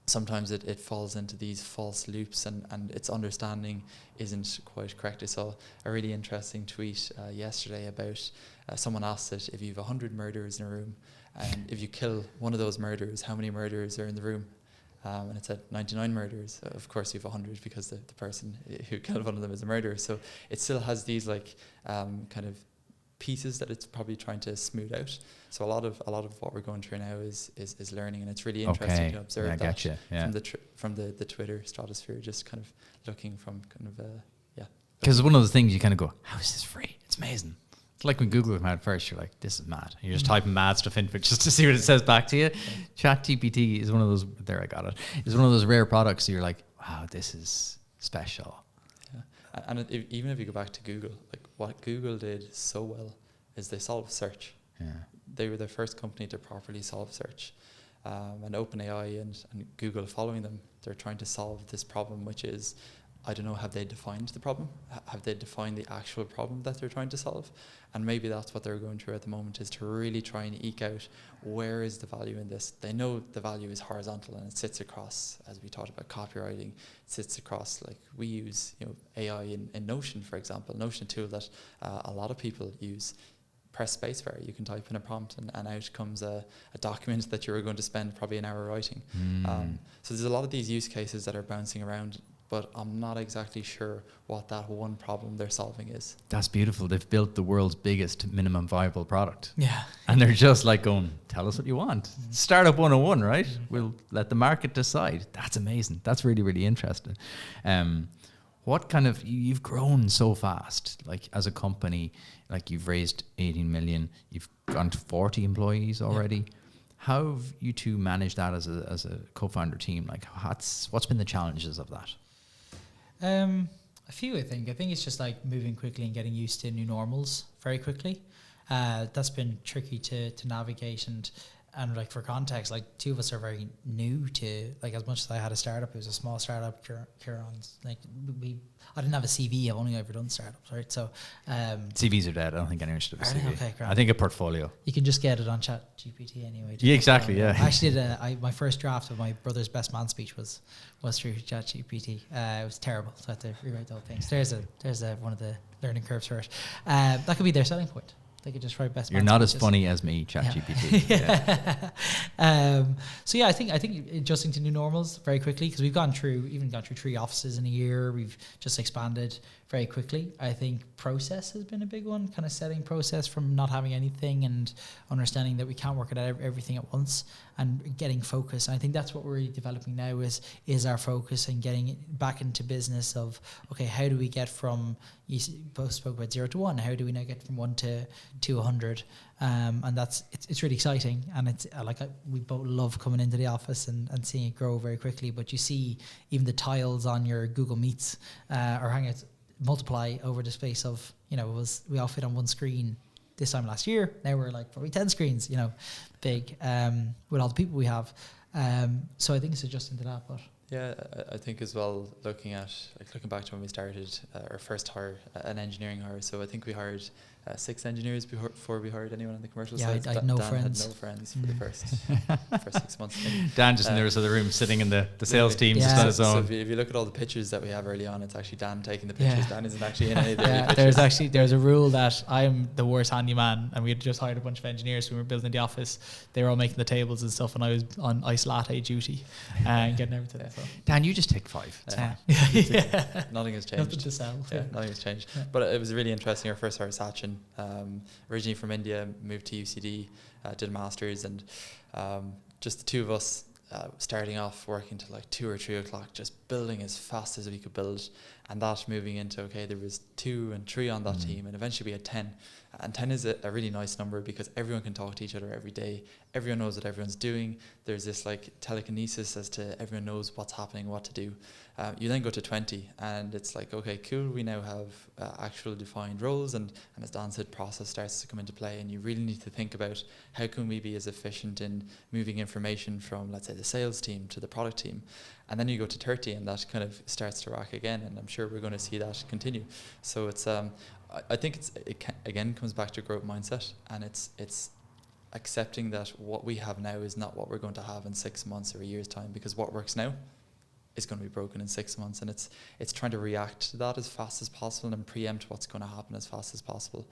Sometimes it falls into these false loops and its understanding isn't quite correct. I saw a really interesting tweet yesterday about someone asked it, if you have 100 murderers in a room, and if you kill one of those murderers, how many murderers are in the room? And it said 99 murderers. Of course you have 100 because the person who killed one of them is a murderer. So it still has these like kind of pieces that it's probably trying to smooth out. So a lot of what we're going through now is learning, and it's really interesting to observe from the Twitter stratosphere, just kind of looking from kind of because one of the things you kind of go, how is this free? It's amazing. It's like when Google came out first, you're like, this is mad. You're just typing mad stuff into it just to see what it says back to you. ChatGPT is one of those. There, I got it. It's one of those rare products. So you're like, wow, this is special. Yeah. And even if you go back to Google, like what Google did so well is they solved search. Yeah. They were the first company to properly solve search. And OpenAI and Google following them, they're trying to solve this problem, which is, I don't know, have they defined the problem? Have they defined the actual problem that they're trying to solve? And maybe that's what they're going through at the moment, is to really try and eke out where is the value in this. They know the value is horizontal and it sits across, as we talked about copywriting, it sits across, like we use AI in Notion, for example. Notion tool that a lot of people use. Press spacebar, you can type in a prompt and out comes a document that you're going to spend probably an hour writing. So there's a lot of these use cases that are bouncing around, but I'm not exactly sure what that one problem they're solving is. That's beautiful. They've built the world's biggest minimum viable product. Yeah. And they're just like going, tell us what you want. Startup 101, right? We'll let the market decide. That's amazing. That's really, really interesting. What kind of, you've grown so fast, like as a company, like you've raised 18 million, you've gone to 40 employees already. Yeah. How have you two managed that as a co-founder team? Like what's been the challenges of that? A few, I think. I think it's just like moving quickly and getting used to new normals very quickly. That's been tricky to navigate, and like for context, like two of us are very new to, like, as much as I had a startup, it was a small startup, Ciaran's, like I didn't have a CV, I've only ever done startups, right? So CVs are dead. I don't think anyone should have a CV. Okay, great. I think a portfolio. You can just get it on ChatGPT anyway. Yeah, exactly. Yeah. I actually did my first draft of my brother's best man speech was through ChatGPT. It was terrible, so I had to rewrite the whole thing. So there's one of the learning curves for it. That could be their selling point. They could just write best. You're not as funny as me, ChatGPT. Yeah. So yeah, I think adjusting to new normals very quickly, because we've gone through 3 offices in a year. We've just expanded very quickly. I think process has been a big one, kind of setting process from not having anything and understanding that we can't work at everything at once and getting focus. And I think that's what we're really developing now is our focus and getting it back into business of, okay, how do we get from, you both spoke about 0 to 1, how do we now get from 1 to 100? And it's really exciting, and it's we both love coming into the office and seeing it grow very quickly. But you see even the tiles on your Google Meets or Hangouts multiply over the space of, we all fit on one screen this time last year. Now we're like probably 10 screens, big, with all the people we have. So I think it's adjusting to that. But yeah, I think as well, looking back to when we started our first hire, an engineering hire. So I think we hired 6 engineers before we hired anyone on the commercial side. I had no Dan friends. had no friends for the first 6 months. Dan just in the other room, sitting in the sales team, just on his own. So if you look at all the pictures that we have early on, it's actually Dan taking the pictures. Dan isn't actually in any of the pictures. There's a rule that I'm the worst handyman, and we had just hired a bunch of engineers when we were building the office. They were all making the tables and stuff, and I was on ice latte duty and getting everything. So. Dan, you just take 5. Yeah. Nothing has changed. Nothing to sell. Yeah, nothing has changed. Yeah. But it was really interesting. Our first hire, Ciaran, originally from India, moved to UCD, did a master's, and just the two of us starting off working till like 2 or 3 o'clock, just building as fast as we could build, and that moving into, okay, there was 2 and 3 on that team, and eventually we had 10. And 10 is a really nice number because everyone can talk to each other every day. everyone knows what everyone's doing. There's this like telekinesis as to everyone knows what's happening, what to do. You then go to 20 and it's like, okay, cool, we now have actual defined roles, and as Dan said, process starts to come into play, and you really need to think about how can we be as efficient in moving information from, let's say, the sales team to the product team. And then you go to 30 and that kind of starts to rack again, and I'm sure we're going to see that continue. So it's I think again comes back to growth mindset, and it's accepting that what we have now is not what we're going to have in 6 months or a year's time, because what works now is going to be broken in 6 months, and it's trying to react to that as fast as possible and preempt what's going to happen as fast as possible.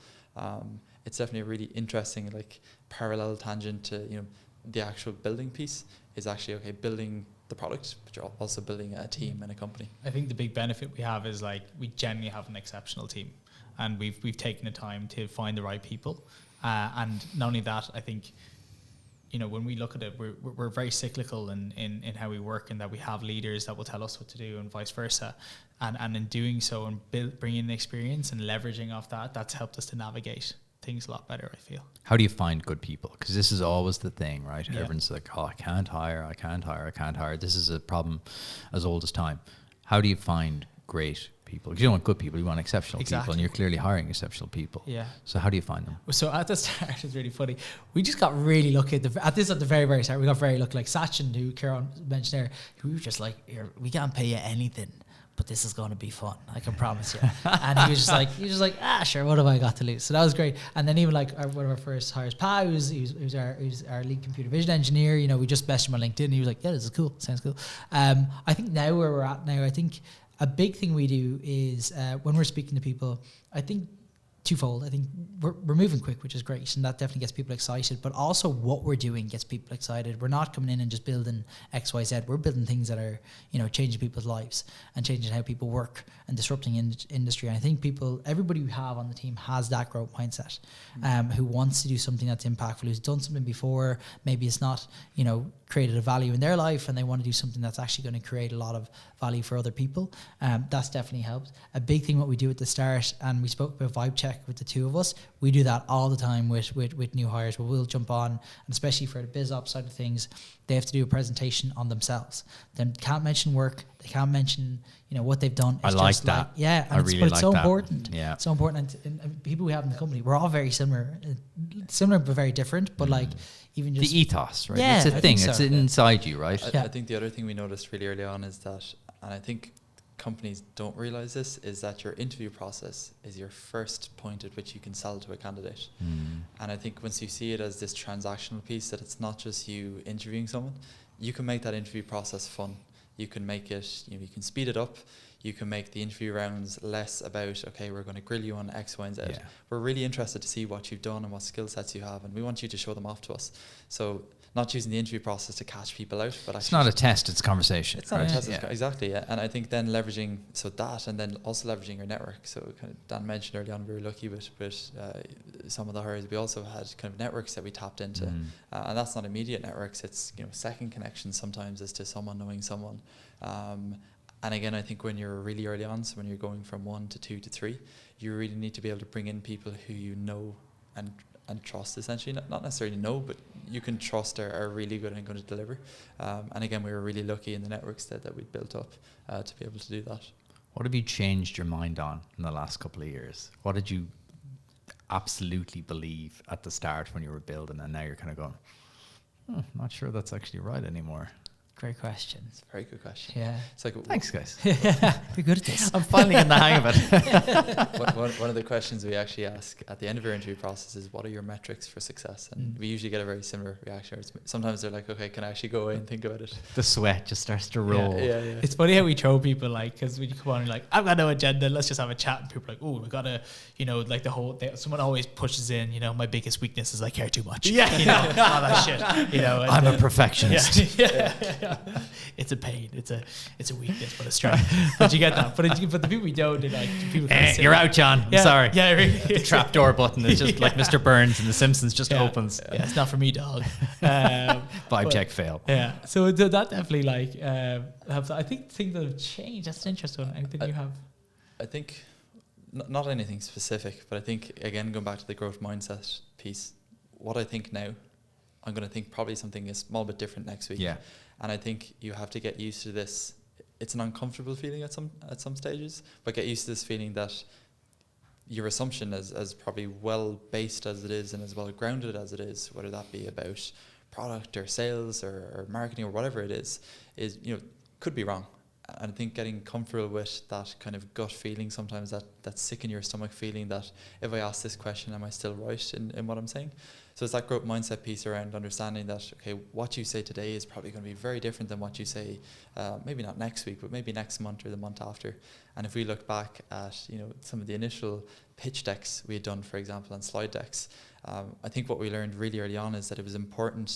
It's definitely a really interesting like parallel tangent to, you know, the actual building piece is actually, okay, building the product, but you're also building a team and a company. I think the big benefit we have is like we genuinely have an exceptional team, and we've taken the time to find the right people, and not only that, I think, you know, when we look at it, we're very cyclical in how we work, and that we have leaders that will tell us what to do and vice versa. And in doing so and bringing in experience and leveraging off that, that's helped us to navigate things a lot better, I feel. How do you find good people? Because this is always the thing, right? Yeah. Everyone's like, oh, I can't hire. This is a problem as old as time. How do you find great people? Because you don't want good people, you want exceptional people, and you're clearly hiring exceptional people. Yeah. So how do you find them? So at the start, it's really funny. We just got really lucky at the very, very start. We got very lucky. Like Ciaran, who Ciaran mentioned there, we were just like, we can't pay you anything, but this is going to be fun, I can promise you. And he was just like, sure, what have I got to lose? So that was great. And then even like one of our first hires, Pa, who's our lead computer vision engineer, you know, we just messaged him on LinkedIn, and he was like, yeah, this is cool, sounds cool. I think now where we're at now, I think a big thing we do is when we're speaking to people, I think twofold. I think we're moving quick, which is great, and that definitely gets people excited, but also what we're doing gets people excited. We're not coming in and just building XYZ. We're building things that are, you know, changing people's lives and changing how people work and disrupting industry. And I think everybody we have on the team has that growth mindset, who wants to do something that's impactful, who's done something before. Maybe it's not, you know, created a value in their life, and they want to do something that's actually going to create a lot of value for other people. That's definitely helped. A big thing what we do at the start, and we spoke about vibe check with the two of us, we do that all the time with new hires, where we'll jump on, and especially for the biz ops side of things, they have to do a presentation on themselves. Then can't mention work, they can't mention, you know, what they've done. It's I like that. Yeah, and it's so important. Yeah, so important. And people we have in the company, we're all very similar but very different. But like even just the ethos, right? Yeah, it's a thing. It's inside you, right? I think the other thing we noticed really early on is that, and I think companies don't realize this, is that your interview process is your first point at which you can sell to a candidate. And I think once you see it as this transactional piece, that it's not just you interviewing someone, you can make that interview process fun. You can make it, you know, you can speed it up. You can make the interview rounds less about, okay, we're going to grill you on X, Y, and Z. Yeah. We're really interested to see what you've done and what skill sets you have, and we want you to show them off to us. So not using the interview process to catch people out, but it's not a test, it's a conversation. It's not a test, exactly. Yeah. And I think then leveraging that, and then also leveraging your network. So kind of Dan mentioned early on, we were lucky with some of the hires. We also had kind of networks that we tapped into, and that's not immediate networks. It's, you know, second connections sometimes as to someone knowing someone. And again, I think when you're really early on, so when you're going from 1 to 2 to 3, you really need to be able to bring in people who you know and trust, essentially. Not necessarily know, but you can trust are really good and going to deliver. And again, we were really lucky in the networks that we built up to be able to do that. What have you changed your mind on in the last couple of years? What did you absolutely believe at the start when you were building, and now you're kind of going, not sure that's actually right anymore? Great question. It's a very good question. Yeah. It's like, thanks, guys. You're good at this. I'm finally in the hang of it. One of the questions we actually ask at the end of our interview process is, what are your metrics for success? And we usually get a very similar reaction. Sometimes they're like, okay, can I actually go away and think about it? The sweat just starts to roll. Yeah. It's funny how we throw people, like, because when you come on and you're like, I've got no agenda, let's just have a chat. And people are like, oh, we got to, you know, like someone always pushes in, you know, my biggest weakness is I care too much. Yeah. You know, all that shit. You know, I'm a perfectionist. Yeah. It's a pain. It's a weakness, but a strength. But you get that. But the people we don't, they're like, people you're out, John. I'm sorry. Yeah, really. The trapdoor button is just like Mr. Burns in The Simpsons, just opens. Yeah, it's not for me, dog. Vibe check fail. Yeah. So that definitely helps. I think things that have changed. That's an interesting one. Anything you have? I think not anything specific, but I think again going back to the growth mindset piece. What I think now, I'm going to think probably something a small bit different next week. Yeah. And I think you have to get used to this. It's an uncomfortable feeling at some stages, but get used to this feeling that your assumption, as probably well based as it is and as well grounded as it is, whether that be about product or sales or marketing or whatever it is could be wrong. And I think getting comfortable with that kind of gut feeling, sometimes that sick in your stomach feeling that if I ask this question, am I still right in what I'm saying? So it's that growth mindset piece around understanding that, okay, what you say today is probably going to be very different than what you say, maybe not next week, but maybe next month or the month after. And if we look back at, some of the initial pitch decks we had done, for example, and slide decks, I think what we learned really early on is that it was important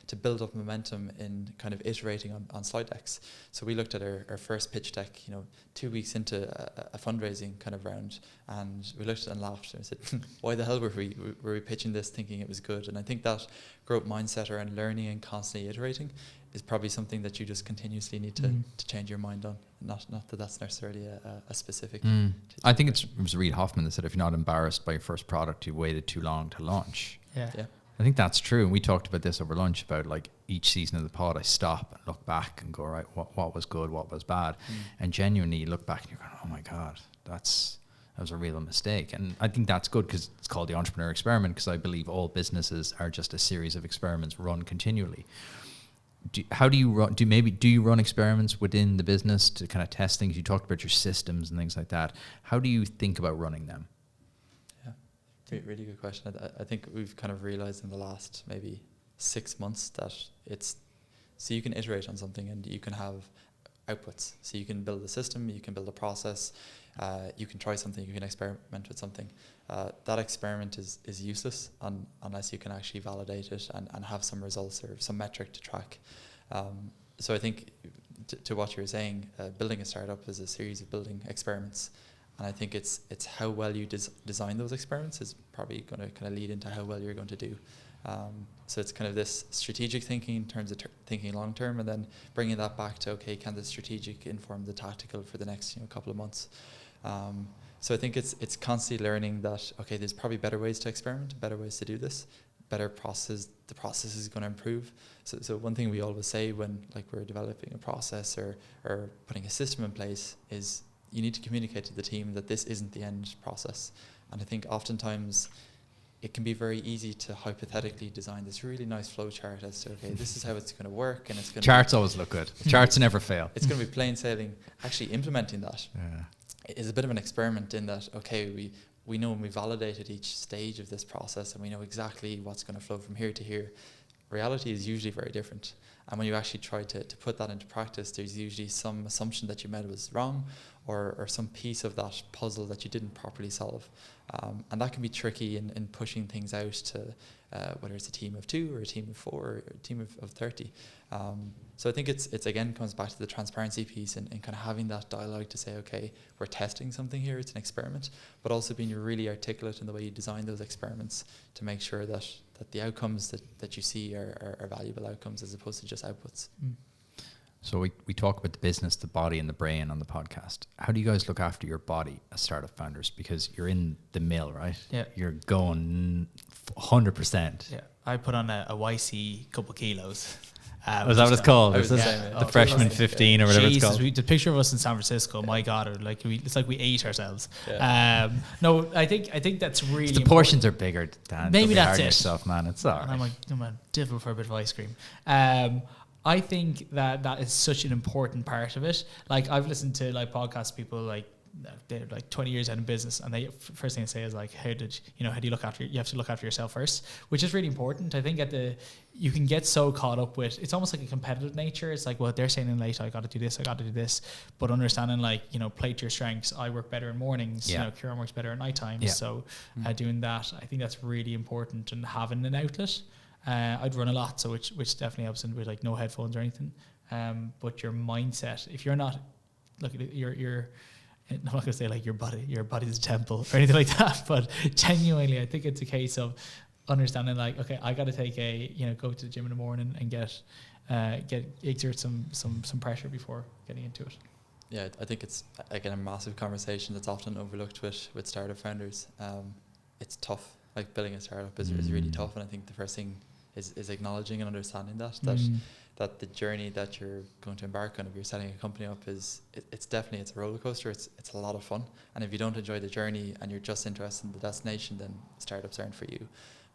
to build up momentum in kind of iterating on slide decks. So we looked at our first pitch deck, 2 weeks into a fundraising kind of round, and we looked at it and laughed and we said, why the hell were we pitching this thinking it was good? And I think that growth mindset around learning and constantly iterating is probably something that you just continuously need to change your mind on. Not that that's necessarily a specific. I think it was Reid Hoffman that said, if you're not embarrassed by your first product, you waited too long to launch. Yeah. I think that's true. And we talked about this over lunch about like each season of the pod, I stop and look back and go, right, what was good, what was bad? And genuinely you look back and you're going, oh my God, that was a real mistake. And I think that's good because it's called the entrepreneur experiment, because I believe all businesses are just a series of experiments run continually. How do you run? Do you run experiments within the business to kind of test things? You talked about your systems and things like that. How do you think about running them? Yeah, really good question. I think we've kind of realized in the last maybe 6 months that so you can iterate on something and you can have outputs. So you can build a system, you can build a process, you can try something, you can experiment with something. That experiment is useless unless you can actually validate it and have some results or some metric to track. So I think to what you were saying, building a startup is a series of building experiments. And I think it's how well you design those experiments is probably going to kind of lead into how well you're going to do. So it's kind of this strategic thinking in terms of thinking long term, and then bringing that back to, okay, can the strategic inform the tactical for the next couple of months? So I think it's constantly learning that, okay, there's probably better ways to experiment, better ways to do this, better process. The process is going to improve. So one thing we always say when we're developing a process or putting a system in place is you need to communicate to the team that this isn't the end process. And I think oftentimes it can be very easy to hypothetically design this really nice flow chart as to, okay, this is how it's going to work, and it's going Charts always look good. Charts never fail. It's going to be plain sailing. Actually implementing that is a bit of an experiment in that, okay, we know when we validated each stage of this process and we know exactly what's going to flow from here to here. Reality is usually very different. And when you actually try to put that into practice, there's usually some assumption that you made was wrong, or some piece of that puzzle that you didn't properly solve. And that can be tricky in pushing things out to whether it's a team of 2 or a team of 4 or a team of 30. So I think it's again comes back to the transparency piece and kind of having that dialogue to say, okay, we're testing something here, it's an experiment, but also being really articulate in the way you design those experiments to make sure that the outcomes that you see are valuable outcomes as opposed to just outputs. So we talk about the business, the body and the brain on the podcast. How do you guys look after your body as startup founders? Because you're in the mill, right? Yeah. You're going 100%. Yeah. I put on a YC couple kilos. Was that what it's called? The freshman 15 or whatever it's called. The picture of us in San Francisco, my God, it's like we ate ourselves. Yeah. No, I think that's really the portions are bigger, Dan. Maybe that's it. Yourself, man. It's all right. I'm like, I'm difficult for a bit of ice cream. I think that is such an important part of it. Like I've listened to podcasts, people they're 20 years out in business, and they first thing they say is how do you look after, you have to look after yourself first, which is really important. I think you can get so caught up with, it's almost like a competitive nature. It's like, well, they're saying in late, I got to do this, but understanding play to your strengths. I work better in mornings. Ciaran works better at night times. Yeah. So doing that, I think that's really important, and having an outlet. I'd run a lot, so which definitely helps, in with no headphones or anything. But your mindset, if you're not, you're I'm not gonna say your body's a temple or anything like that, but genuinely, I think it's a case of understanding okay, I got to take go to the gym in the morning and exert some pressure before getting into it. Yeah, I think it's again a massive conversation that's often overlooked with startup founders. It's tough. Building a startup is really tough, and I think the first thing is acknowledging and understanding that that the journey that you're going to embark on, if you're setting a company up, it's definitely, it's a roller coaster. It's a lot of fun, and if you don't enjoy the journey and you're just interested in the destination, then startups aren't for you.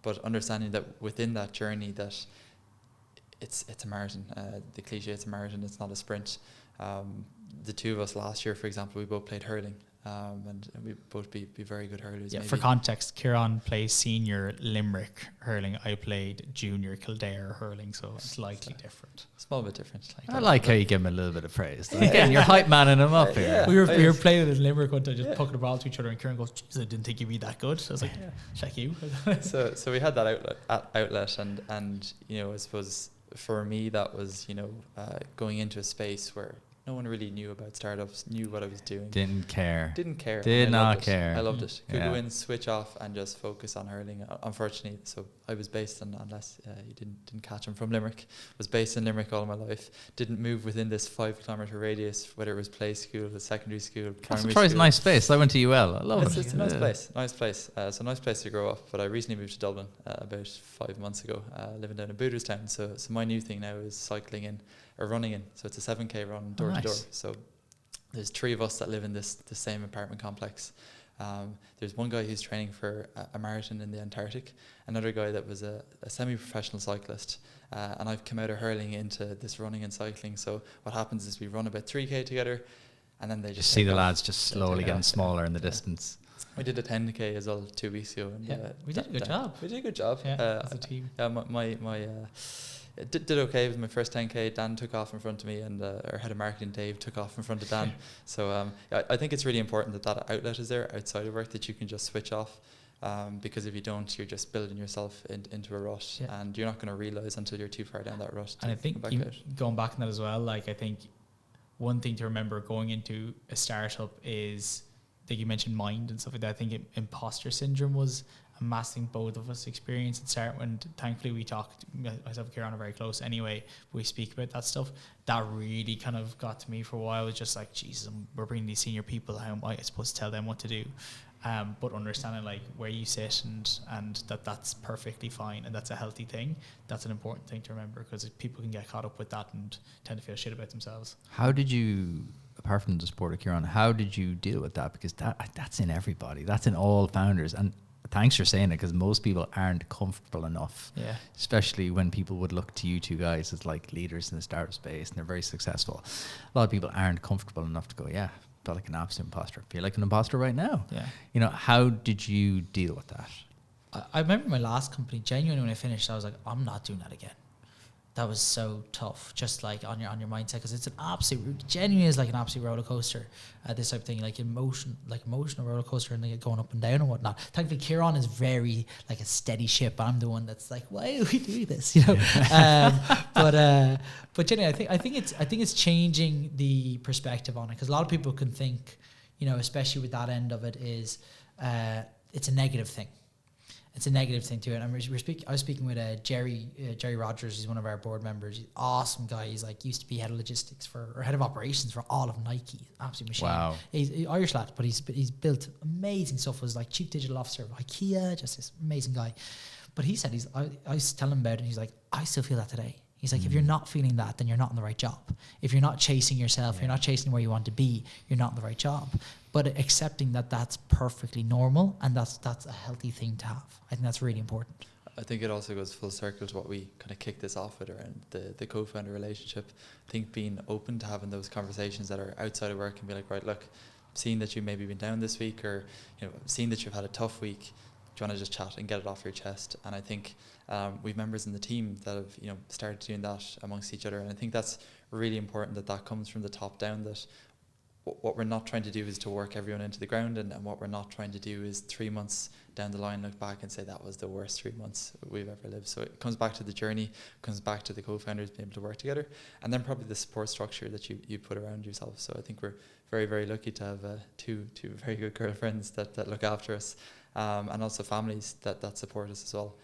But understanding that within that journey, that it's a marathon. The cliche, it's a marathon, it's not a sprint. The two of us last year, for example, we both played hurling. And we both be very good hurlers. Yeah, for context, Ciaran plays senior Limerick hurling. I played junior Kildare hurling, so it's slightly different. Small bit different. I like how you give him a little bit of praise. Again, you're hype manning him up here. We were playing it in Limerick one time, just poking the ball to each other, and Ciaran goes, "Jeez, I didn't think you'd be that good." So I was like, "Check you." So we had that outlet, and I suppose for me that was going into a space where no one really knew about startups, knew what I was doing. Didn't care. Did not care. I loved it. Could go in, switch off, and just focus on hurling. Unfortunately, so I was based in, unless you didn't catch him, from Limerick, was based in Limerick all my life. Didn't move within this 5 kilometre radius, whether it was play school, the secondary school, primary school. It's a nice place. I went to UL. I love it. It's a nice place. Nice place. So nice place to grow up. But I recently moved to Dublin about 5 months ago, living down in Booterstown. So my new thing now is cycling in, or running in. So it's a 7K run door to door. So there's 3 of us that live in the same apartment complex. There's one guy who's training for a marathon in the Antarctic, another guy that was a semi-professional cyclist, and I've come out of hurling into this running and cycling. So what happens is we run about 3K together, and then they just see the lads just slowly getting smaller in the distance. We did a 10K as well 2 weeks ago. And we did a good job. We did a good job. As a team. My did okay. It was my first 10K. Dan took off in front of me, and our head of marketing, Dave, took off in front of Dan. So I think it's really important that outlet is there outside of work, that you can just switch off. Because if you don't, you're just building yourself into a rut, and you're not going to realize until you're too far down that rut. And I think going back on that as well, like I think one thing to remember going into a startup is that you mentioned mind and stuff like that. I think imposter syndrome was a massive thing both of us experienced at start, when thankfully we talked, myself and Ciaran are very close anyway, we speak about that stuff. That really kind of got to me for a while. It was just like, Jesus, we're bringing these senior people, how am I supposed to tell them what to do? But understanding like where you sit and that's perfectly fine, and that's a healthy thing. That's an important thing to remember, because people can get caught up with that and tend to feel shit about themselves. How did you, apart from the support of Ciaran, how did you deal with that? Because that's in everybody. That's in all founders. And thanks for saying it, because most people aren't comfortable enough. Yeah. Especially when people would look to you two guys as like leaders in the startup space, and they're very successful. A lot of people aren't comfortable enough to go, felt like an absolute imposter. Feel like an imposter right now. Yeah. How did you deal with that? I remember my last company, genuinely when I finished, I was like, I'm not doing that again. That was so tough, just like on your mindset, because it's genuinely is like an absolute roller coaster. This type of thing, like emotional roller coaster, and like going up and down and whatnot. Thankfully, Ciaran is very like a steady ship. I'm the one that's like, why are we doing this? But genuinely, I think it's changing the perspective on it, because a lot of people can think, especially with that end of it, is it's a negative thing. It's a negative thing too. And I was speaking with Jerry Rogers. He's one of our board members. He's an awesome guy. He's like used to be head of logistics or head of operations for all of Nike. Absolute machine. Wow. He's Irish lad, but he's built amazing stuff. Was like chief digital officer of IKEA. Just this amazing guy. But he said I was telling him about it, and he's like, I still feel that today. He's like, if you're not feeling that, then you're not in the right job. If you're not chasing yourself, you're not chasing where you want to be, you're not in the right job. But accepting that that's perfectly normal, and that's a healthy thing to have. I think that's really important. I think it also goes full circle to what we kind of kicked this off with around the co-founder relationship. I think being open to having those conversations that are outside of work and be like, right, look, seeing that you've maybe been down this week, or seeing that you've had a tough week, do you want to just chat and get it off your chest? And I think we've members in the team that have started doing that amongst each other, and I think that's really important that comes from the top down, that what we're not trying to do is to work everyone into the ground, and what we're not trying to do is 3 months down the line look back and say that was the worst 3 months we've ever lived. So it comes back to the journey, comes back to the co-founders being able to work together, and then probably the support structure that you put around yourself. So I think we're very, very lucky to have two very good girlfriends that look after us, and also families that support us as well.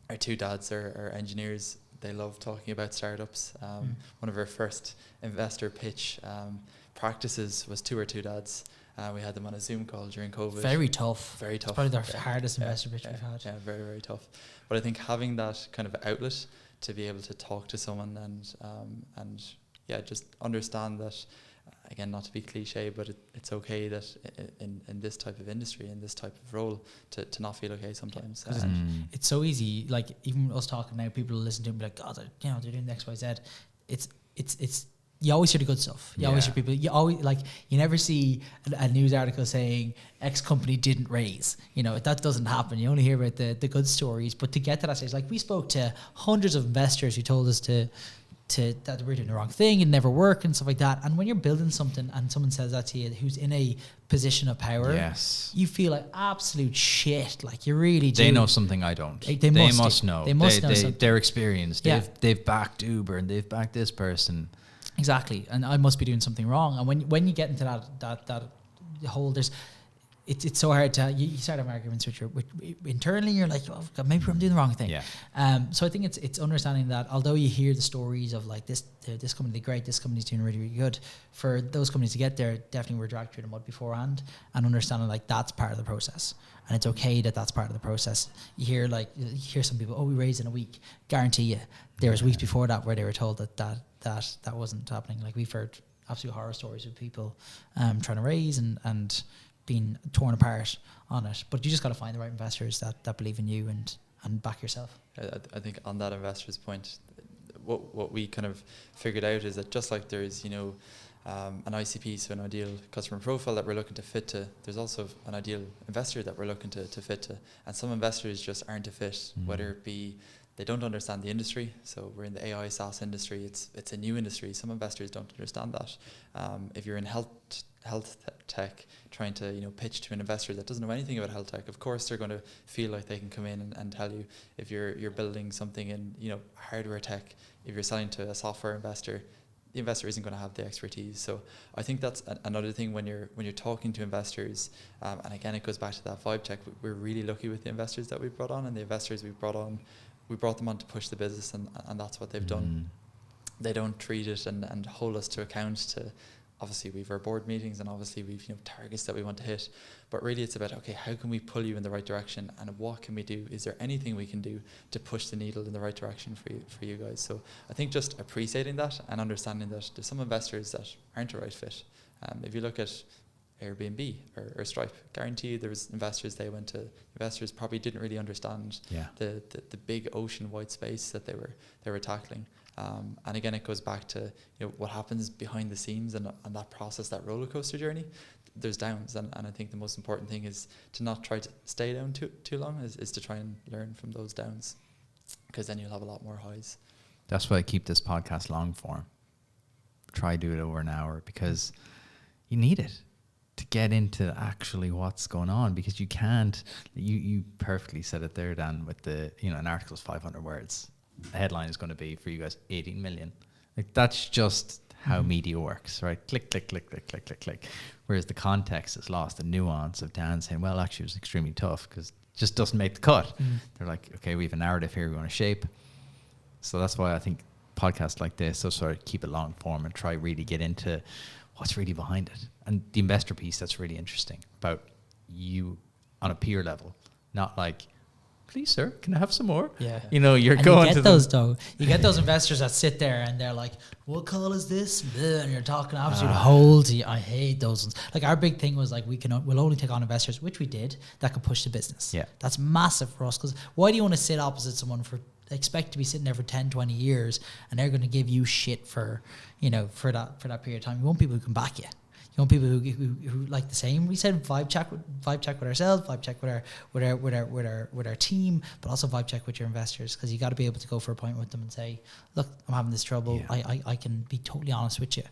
Our 2 dads are engineers. They love talking about startups. One of our first investor pitch practices was to our 2 dads. We had them on a Zoom call during COVID. Very tough. Very tough. It's probably the hardest investor pitch we've had. Yeah, very, very tough. But I think having that kind of outlet to be able to talk to someone and just understand that, again, not to be cliche, but it's okay that in this type of industry, in this type of role, to not feel okay sometimes. It's so easy. Like, even us talking now, people listen to it and be like, God, they're doing X, Y, Z. It's you always hear the good stuff. You always hear people. You always, like, you never see a news article saying X company didn't raise. That doesn't happen. You only hear about the good stories. But to get to that stage, like, we spoke to hundreds of investors who told us that we're doing the wrong thing, it never worked and stuff like that. And when you're building something and someone says that to you who's in a position of power, you feel like absolute shit. Like, you really do. They know something I don't. They must know. They must know something. They're experienced. They've backed Uber and they've backed this person. Exactly. And I must be doing something wrong. And when you get into that whole, it's so hard to, you start having arguments with internally, you're like, oh God, maybe I'm doing the wrong thing. So I think it's understanding that although you hear the stories of like this company did great, this company's doing really, really good, for those companies to get there, definitely were dragged through the mud beforehand, and understanding like that's part of the process. And it's okay that that's part of the process. You hear some people, we raised in a week. Guarantee you, there was weeks before that where they were told that wasn't happening. Like, we've heard absolute horror stories of people trying to raise and being torn apart on it. But you just got to find the right investors that believe in you and back yourself. I think on that investor's point, what we kind of figured out is that just like there's an ICP, so an ideal customer profile that we're looking to fit to, there's also an ideal investor that we're looking to fit to. And some investors just aren't a fit, whether it be they don't understand the industry. So we're in the AI SaaS industry. It's a new industry. Some investors don't understand that. If you're in health tech, trying to pitch to an investor that doesn't know anything about health tech, of course they're going to feel like they can come in and tell you. If you're building something in hardware tech, if you're selling to a software investor, the investor isn't going to have the expertise. So I think that's another thing when you're talking to investors, and again it goes back to that vibe check. We're really lucky with the investors that we've brought on, and the investors we've brought on, we brought them on to push the business, and that's what they've done. They don't treat it and hold us to account to, obviously we've our board meetings and obviously we've targets that we want to hit, but really it's about, okay, how can we pull you in the right direction, and what can we do? Is there anything we can do to push the needle in the right direction for you guys? So I think just appreciating that and understanding that there's some investors that aren't a right fit. If you look at Airbnb or Stripe, guarantee you there was investors probably didn't really understand the big ocean wide space that they were tackling. And again, it goes back to what happens behind the scenes and that process, that roller coaster journey. There's downs, and I think the most important thing is to not try to stay down too long, is to try and learn from those downs, because then you'll have a lot more highs. That's why I keep this podcast long form. Try do it over an hour, because you need it to get into actually what's going on, because you can't. You perfectly said it there, Dan, with the an article's 500 words. The headline is going to be for you guys 18 million. Like, that's just how media works, right? Click, click, click, click, click, click, click. Whereas the context is lost, the nuance of Dan saying, well, actually it was extremely tough because it just doesn't make the cut. They're like, okay, we have a narrative here we want to shape. So that's why I think podcasts like this, so sort of keep it long form and try really get into what's really behind it. And the investor piece, that's really interesting about you on a peer level, not like, please, sir, can I have some more? Yeah. You're and going you to get those though. You get those investors that sit there and they're like, what call is this? And you're talking absolute hold. I hate those ones. Like, our big thing was like, we'll only take on investors, which we did, that could push the business. Yeah. That's massive for us, because why do you want to sit opposite someone expect to be sitting there for 10, 20 years and they're going to give you shit for that period of time? You want people who can back you. You want people who like the same. We said vibe check with ourselves, vibe check with our team, but also vibe check with your investors, because you got to be able to go for a point with them and say, look, I'm having this trouble. Yeah. I can be totally honest with you.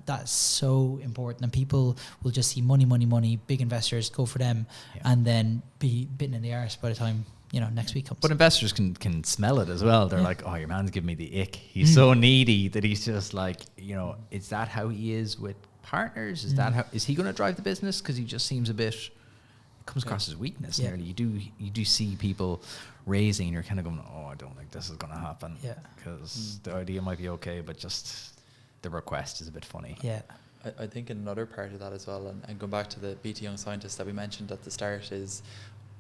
That's so important. And people will just see money, big investors, go for them, and then be bitten in the arse by the time next week comes. But investors can smell it as well. They're like, oh, your man's giving me the ick. He's so needy that he's just like, is that how he is with partners? Is that how is he going to drive the business? Because he just seems a bit, it comes across as weakness. Nearly. You do see people raising, and you're kind of going, oh, I don't think this is going to happen. Yeah, because the idea might be okay, but just the request is a bit funny. Yeah, I think another part of that as well, and going back to the BT Young Scientists that we mentioned at the start, is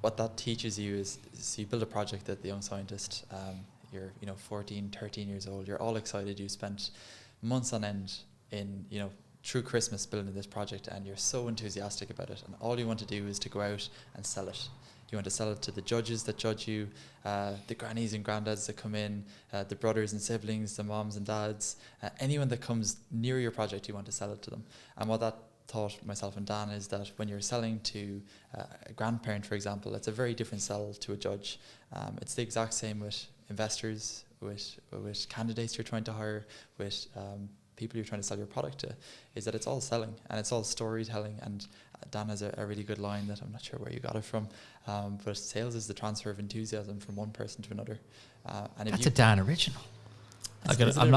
what that teaches you is you build a project at the Young Scientist. You're 14, 13 years old. You're all excited. You spent months on end in through Christmas building this project, and you're so enthusiastic about it. And all you want to do is to go out and sell it. You want to sell it to the judges that judge you, the grannies and granddads that come in, the brothers and siblings, the moms and dads, anyone that comes near your project, you want to sell it to them. And what that taught myself and Dan is that when you're selling to a grandparent, for example, it's a very different sell to a judge. It's the exact same with investors, with candidates you're trying to hire, with people you're trying to sell your product to, is that it's all selling and it's all storytelling. And Dan has a really good line that I'm not sure where you got it from, but sales is the transfer of enthusiasm from one person to another. And if That's a Dan original.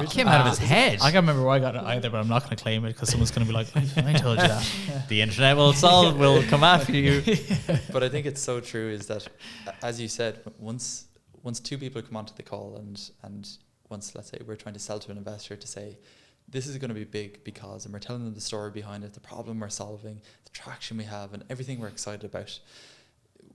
Came out of his head. I can't remember where I got it either, but I'm not going to claim it because someone's going to be like, I told you that. The internet will come after you. But I think it's so true is that, as you said, once two people come onto the call and once, let's say, we're trying to sell to an investor to say, this is going to be big because, and we're telling them the story behind it, the problem we're solving, the traction we have, and everything we're excited about.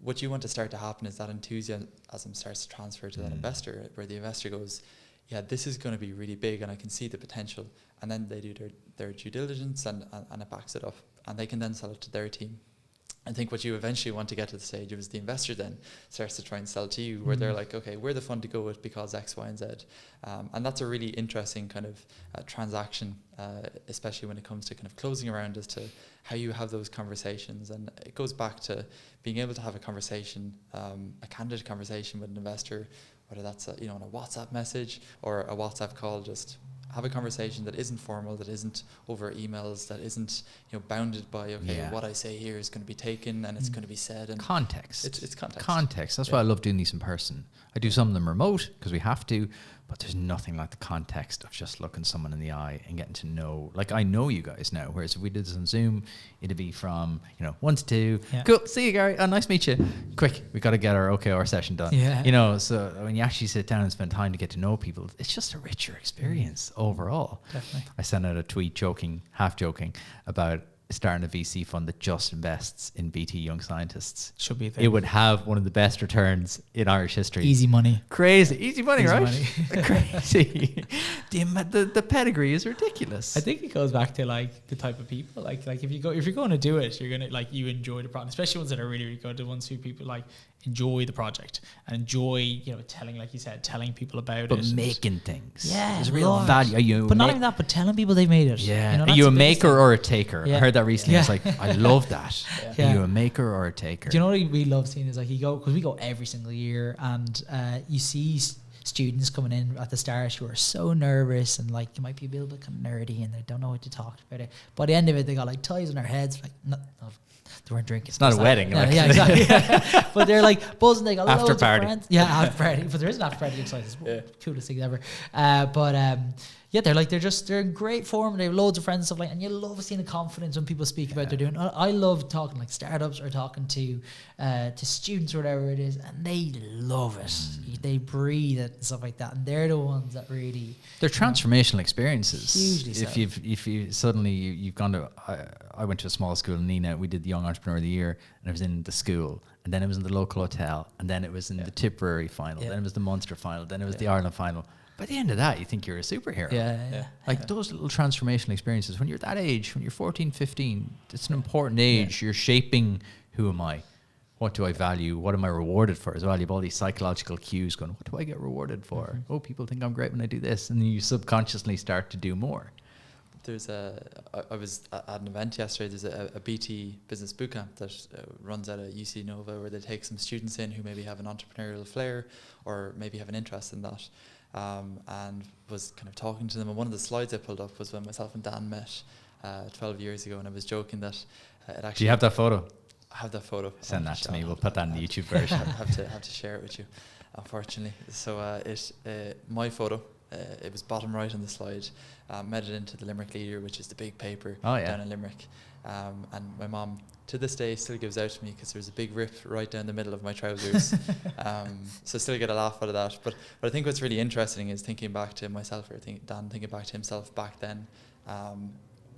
What you want to start to happen is that enthusiasm starts to transfer to that investor, where the investor goes, yeah, this is going to be really big and I can see the potential. And then they do their due diligence and it backs it up. And they can then sell it to their team. I think what you eventually want to get to the stage of is the investor then starts to try and sell to you, where they're like, okay, we're the fund to go with because X, Y, and Z. And that's a really interesting kind of transaction, especially when it comes to kind of closing around as to how you have those conversations. And it goes back to being able to have a conversation, a candid conversation with an investor, whether that's on a WhatsApp message or a WhatsApp call. Just have a conversation that isn't formal, that isn't over emails, that isn't bounded by what I say here is going to be taken and it's going to be said. And context. It's context. Context. That's why I love doing these in person. I do some of them remote because we have to, but there's nothing like the context of just looking someone in the eye and getting to know. Like, I know you guys now, whereas if we did this on Zoom, it'd be from 1 to 2. Yeah. Cool. See you, Gary. Oh, nice to meet you. Quick, we got to get our OKR session done. Yeah. So when you actually sit down and spend time to get to know people, it's just a richer experience overall. Definitely. I sent out a tweet half joking about starting a VC fund that just invests in BT Young Scientists. Should be a thing. It would have one of the best returns in Irish history. Easy money. Crazy. Easy money, Easy right? money. Crazy. The pedigree is ridiculous. I think it goes back to like the type of people. Like if you're going to do it, you're going to you enjoy the product, especially ones that are really, really good. The ones who people enjoy the project and enjoy, telling people about but it. But making things. Yeah. There's real value. But not even that, but telling people they made it. Yeah. Are you a maker or a taker? Yeah. I heard that recently. Yeah. It's like, I love that. Yeah. Are you a maker or a taker? Do you know what we love seeing is because we go every single year and you see students coming in at the start who are so nervous and you might be a little bit kind of nerdy and they don't know what to talk about it. By the end of it, they got ties on their heads, no, they weren't drinking. It's not a wedding. Yeah, exactly. But they're buzzing. They got after loads party. of friends. Yeah, after party. But there is an after party inside. It's the coolest thing ever. They're in great form. They have loads of friends and stuff and you love seeing the confidence when people speak about what they're doing. I love talking startups or talking to students or whatever it is, and they love it. They breathe it and stuff like that, and they're the ones that really. They're transformational experiences. Hugely so. If you suddenly you've gone to, I went to a small school in Nina. We did the Young Entrepreneur of the Year, and it was in the school, and then it was in the local hotel, and then it was in the Tipperary final, then it was the Munster final, then it was the Ireland final. By the end of that, you think you're a superhero. Yeah. Those little transformational experiences, when you're that age, when you're 14, 15, it's an important age. You're shaping, who am I? What do I value? What am I rewarded for as well? You have all these psychological cues going, what do I get rewarded for? Mm-hmm. Oh, people think I'm great when I do this. And then you subconsciously start to do more. I was at an event yesterday. There's a BT business bootcamp that runs at a UC Nova, where they take some students in who maybe have an entrepreneurial flair or maybe have an interest in that. And was kind of talking to them, and one of the slides I pulled up was when myself and Dan met 12 years ago, and I was joking that it actually. Do you have that photo? I have that photo. Send that to me. We'll put that in the YouTube version. have to share it with you, unfortunately. So my photo. It was bottom right on the slide. Made it into the Limerick Leader, which is the big paper down in Limerick. And my mom, to this day, still gives out to me because there's a big rip right down the middle of my trousers. So still get a laugh out of that. But I think what's really interesting is thinking back to myself, Dan thinking back to himself back then.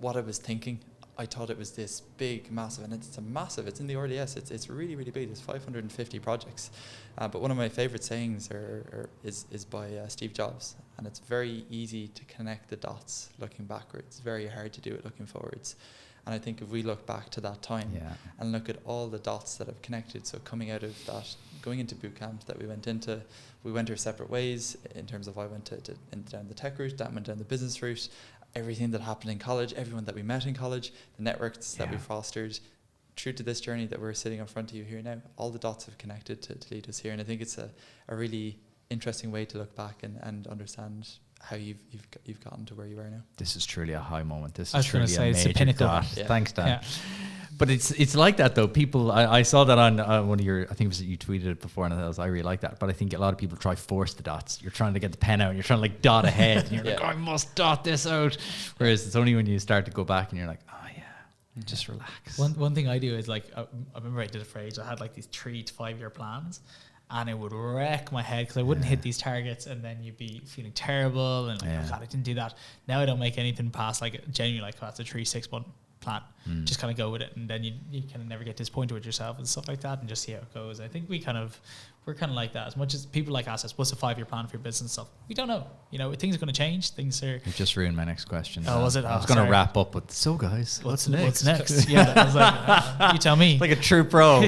what I was thinking. I thought it was this big, massive, and it's in the RDS. It's really, really big. There's 550 projects. But one of my favorite sayings is by Steve Jobs, and it's very easy to connect the dots looking backwards. Very hard to do it looking forwards. And I think if we look back to that time and look at all the dots that have connected, so coming out of that, going into boot camp that we went our separate ways in terms of I went down the tech route, Dan went down the business route, everything that happened in college, everyone that we met in college, the networks that we fostered, true to this journey that we're sitting in front of you here now, all the dots have connected to lead us here. And I think it's a really interesting way to look back and understand how you've gotten to where you are now. This is truly a high moment. This I was is truly say a it's major the pinnacle. dot. Yeah. Thanks, Dan. Yeah. But it's like that though. People, I saw that on one of your, I think it was you tweeted it before, and I really like that. But I think a lot of people try force the dots. You're trying to get the pen out, and you're trying to like dot ahead, and you're like, oh, I must dot this out. Whereas it's only when you start to go back and you're like, oh yeah, just relax. One thing I do is like, I remember I did it for age. I had like these 3 to 5 year plans, and it would wreck my head because I wouldn't hit these targets, and then you'd be feeling terrible and like, oh God, I didn't do that. Now I don't make anything past like genuinely like, oh, that's a 3-6 month plan. Just kind of go with it, and then you kind of never get disappointed with yourself and stuff like that, and just see how it goes. I think we're kind of like that. As much as people like ask us, what's a 5-year plan for your business and stuff? We don't know. You know, things are going to change. Things are. You just ruined my next question. Oh, was it? I was going to wrap up with, so guys, what's next? What's next? Yeah, I was like, you tell me. Like a true pro.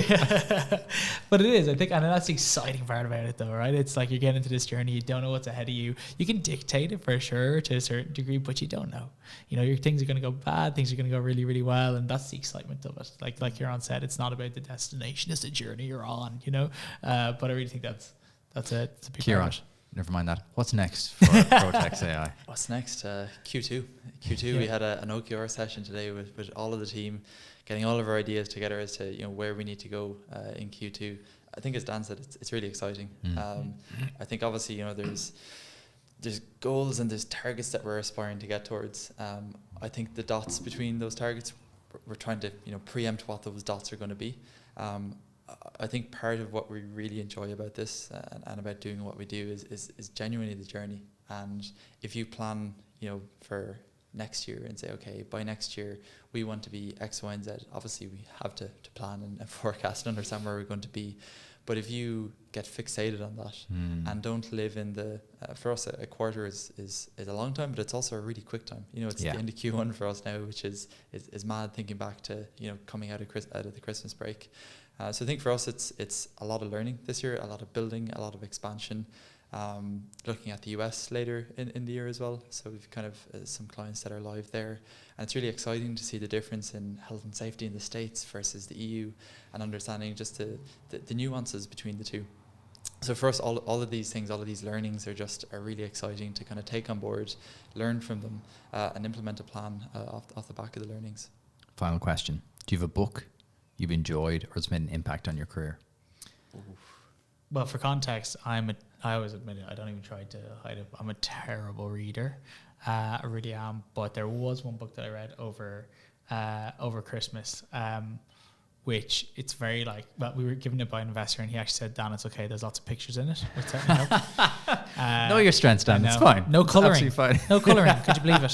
But it is, I think, and that's the exciting part about it though, right? It's like you're getting into this journey, you don't know what's ahead of you. You can dictate it for sure to a certain degree, but you don't know. You know, your things are going to go bad, things are going to go really, really well, and that's the excitement of it. Like Ciaran said, it's not about the destination, it's the journey you're on, you know? But I really think that's it. It's a big Ciaran, part. never mind that. What's next for ProtexAI? What's next? Q2. We had an OKR session today with all of the team, getting all of our ideas together as to where we need to go in Q2. I think, as Dan said, it's really exciting. I think obviously there's goals and there's targets that we're aspiring to get towards. I think the dots between those targets, we're trying to preempt what those dots are going to be. I think part of what we really enjoy about this and about doing what we do is genuinely the journey. And if you plan, for next year and say, okay, by next year we want to be X, Y, and Z. Obviously, we have to plan and forecast and understand where we're going to be. But if you get fixated on that and don't live in the, for us, a quarter is a long time, but it's also a really quick time. It's the end of Q1 for us now, which is mad thinking back to coming out of the Christmas break. So I think for us, it's a lot of learning this year, a lot of building, a lot of expansion. Looking at the US later in the year as well. So we've kind of some clients that are live there. And it's really exciting to see the difference in health and safety in the States versus the EU, and understanding just the nuances between the two. So for us, all of these things, all of these learnings are really exciting to kind of take on board, learn from them, and implement a plan off the back of the learnings. Final question. Do you have a book you've enjoyed or has made an impact on your career? Well, for context, I always admit it, I don't even try to hide it. I'm a terrible reader. I really am. But there was one book that I read over Christmas, which it's very like, well, we were given it by an investor, and he actually said, Dan, it's okay, there's lots of pictures in it. Which certainly helped. Know your strengths, Dan. It's fine. No colouring. Fine. No colouring. Could you believe it?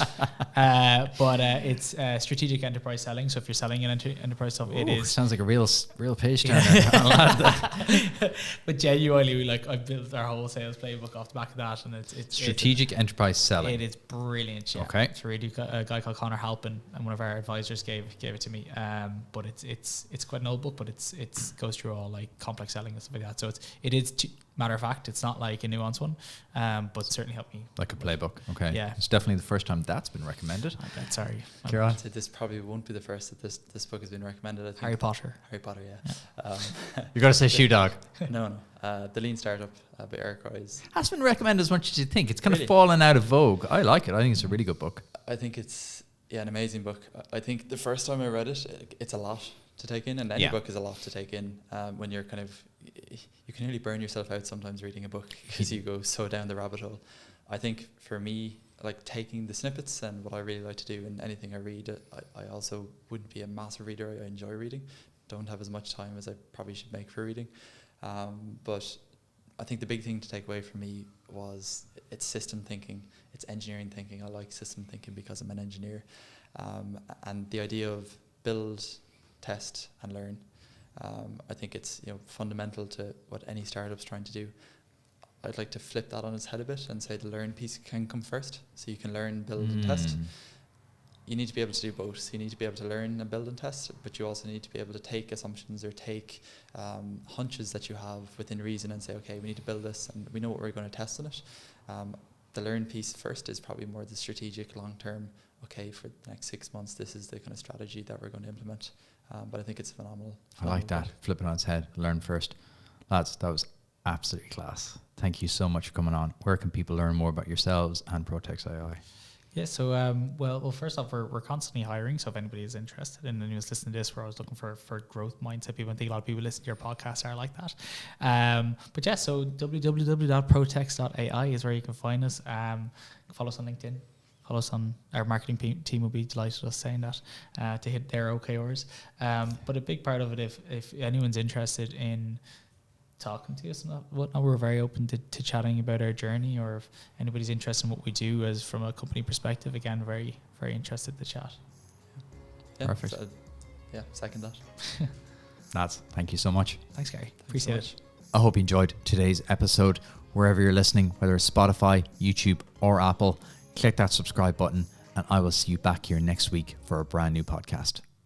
But it's strategic enterprise selling. So if you're selling an enterprise stuff, it is. Sounds like a real page turner. I love that. But genuinely, I built our whole sales playbook off the back of that, and it's strategic enterprise selling. It is brilliant. Yeah. Okay. It's really a guy called Connor Halpin, and one of our advisors gave it to me. But it's quite an old book, but it's goes through all like complex selling and stuff like that. So it is matter of fact, it's not like a nuanced one, but certainly helped me. Like a playbook. Okay. Yeah. It's definitely the first time that's been recommended. I bet. Sorry. Ciaran? This probably won't be the first that this book has been recommended. I think. Harry Potter, yeah. You got to say Shoe Dog. No. The Lean Startup by Eric Ries. That's been recommended as much as you think. It's kind of fallen out of vogue. I like it. I think it's a really good book. I think it's an amazing book. I think the first time I read it, it's a lot to take in, and any book is a lot to take in when you're kind of, you can really burn yourself out sometimes reading a book because you go so down the rabbit hole. I think for me, like taking the snippets and what I really like to do in anything I read, I also wouldn't be a massive reader. I enjoy reading. Don't have as much time as I probably should make for reading. But I think the big thing to take away from me was it's system thinking. it's engineering thinking. I like system thinking because I'm an engineer. And the idea of build, test, and learn. I think it's fundamental to what any startup's trying to do. I'd like to flip that on its head a bit and say the learn piece can come first. So you can learn, build, and test. You need to be able to do both. So you need to be able to learn and build and test, but you also need to be able to take assumptions or take hunches that you have within reason and say, okay, we need to build this and we know what we're going to test on it. The learn piece first is probably more the strategic long-term, okay, for the next 6 months, this is the kind of strategy that we're going to implement. But I think it's phenomenal. I like that. Flip it on its head. Learn first. Lads, that was absolutely class. Thank you so much for coming on. Where can people learn more about yourselves and ProtexAI? Yeah, so well, first off, we're constantly hiring. So if anybody is interested in anyone who's listening to this, we're always looking for growth mindset people. I think a lot of people listening to your podcast are like that. But yeah, so www.protex.ai is where you can find us. Follow us on LinkedIn. Follow us on our marketing team. Will be delighted us saying that to hit their OKRs. But a big part of it, if anyone's interested in talking to us and whatnot, we're very open to chatting about our journey, or if anybody's interested in what we do as from a company perspective, again, very, very interested to chat. Yeah, perfect. So, second that. Lads, thank you so much. Thanks, Gary. Appreciate it. I hope you enjoyed today's episode. Wherever you're listening, whether it's Spotify, YouTube, or Apple, click that subscribe button, and I will see you back here next week for a brand new podcast.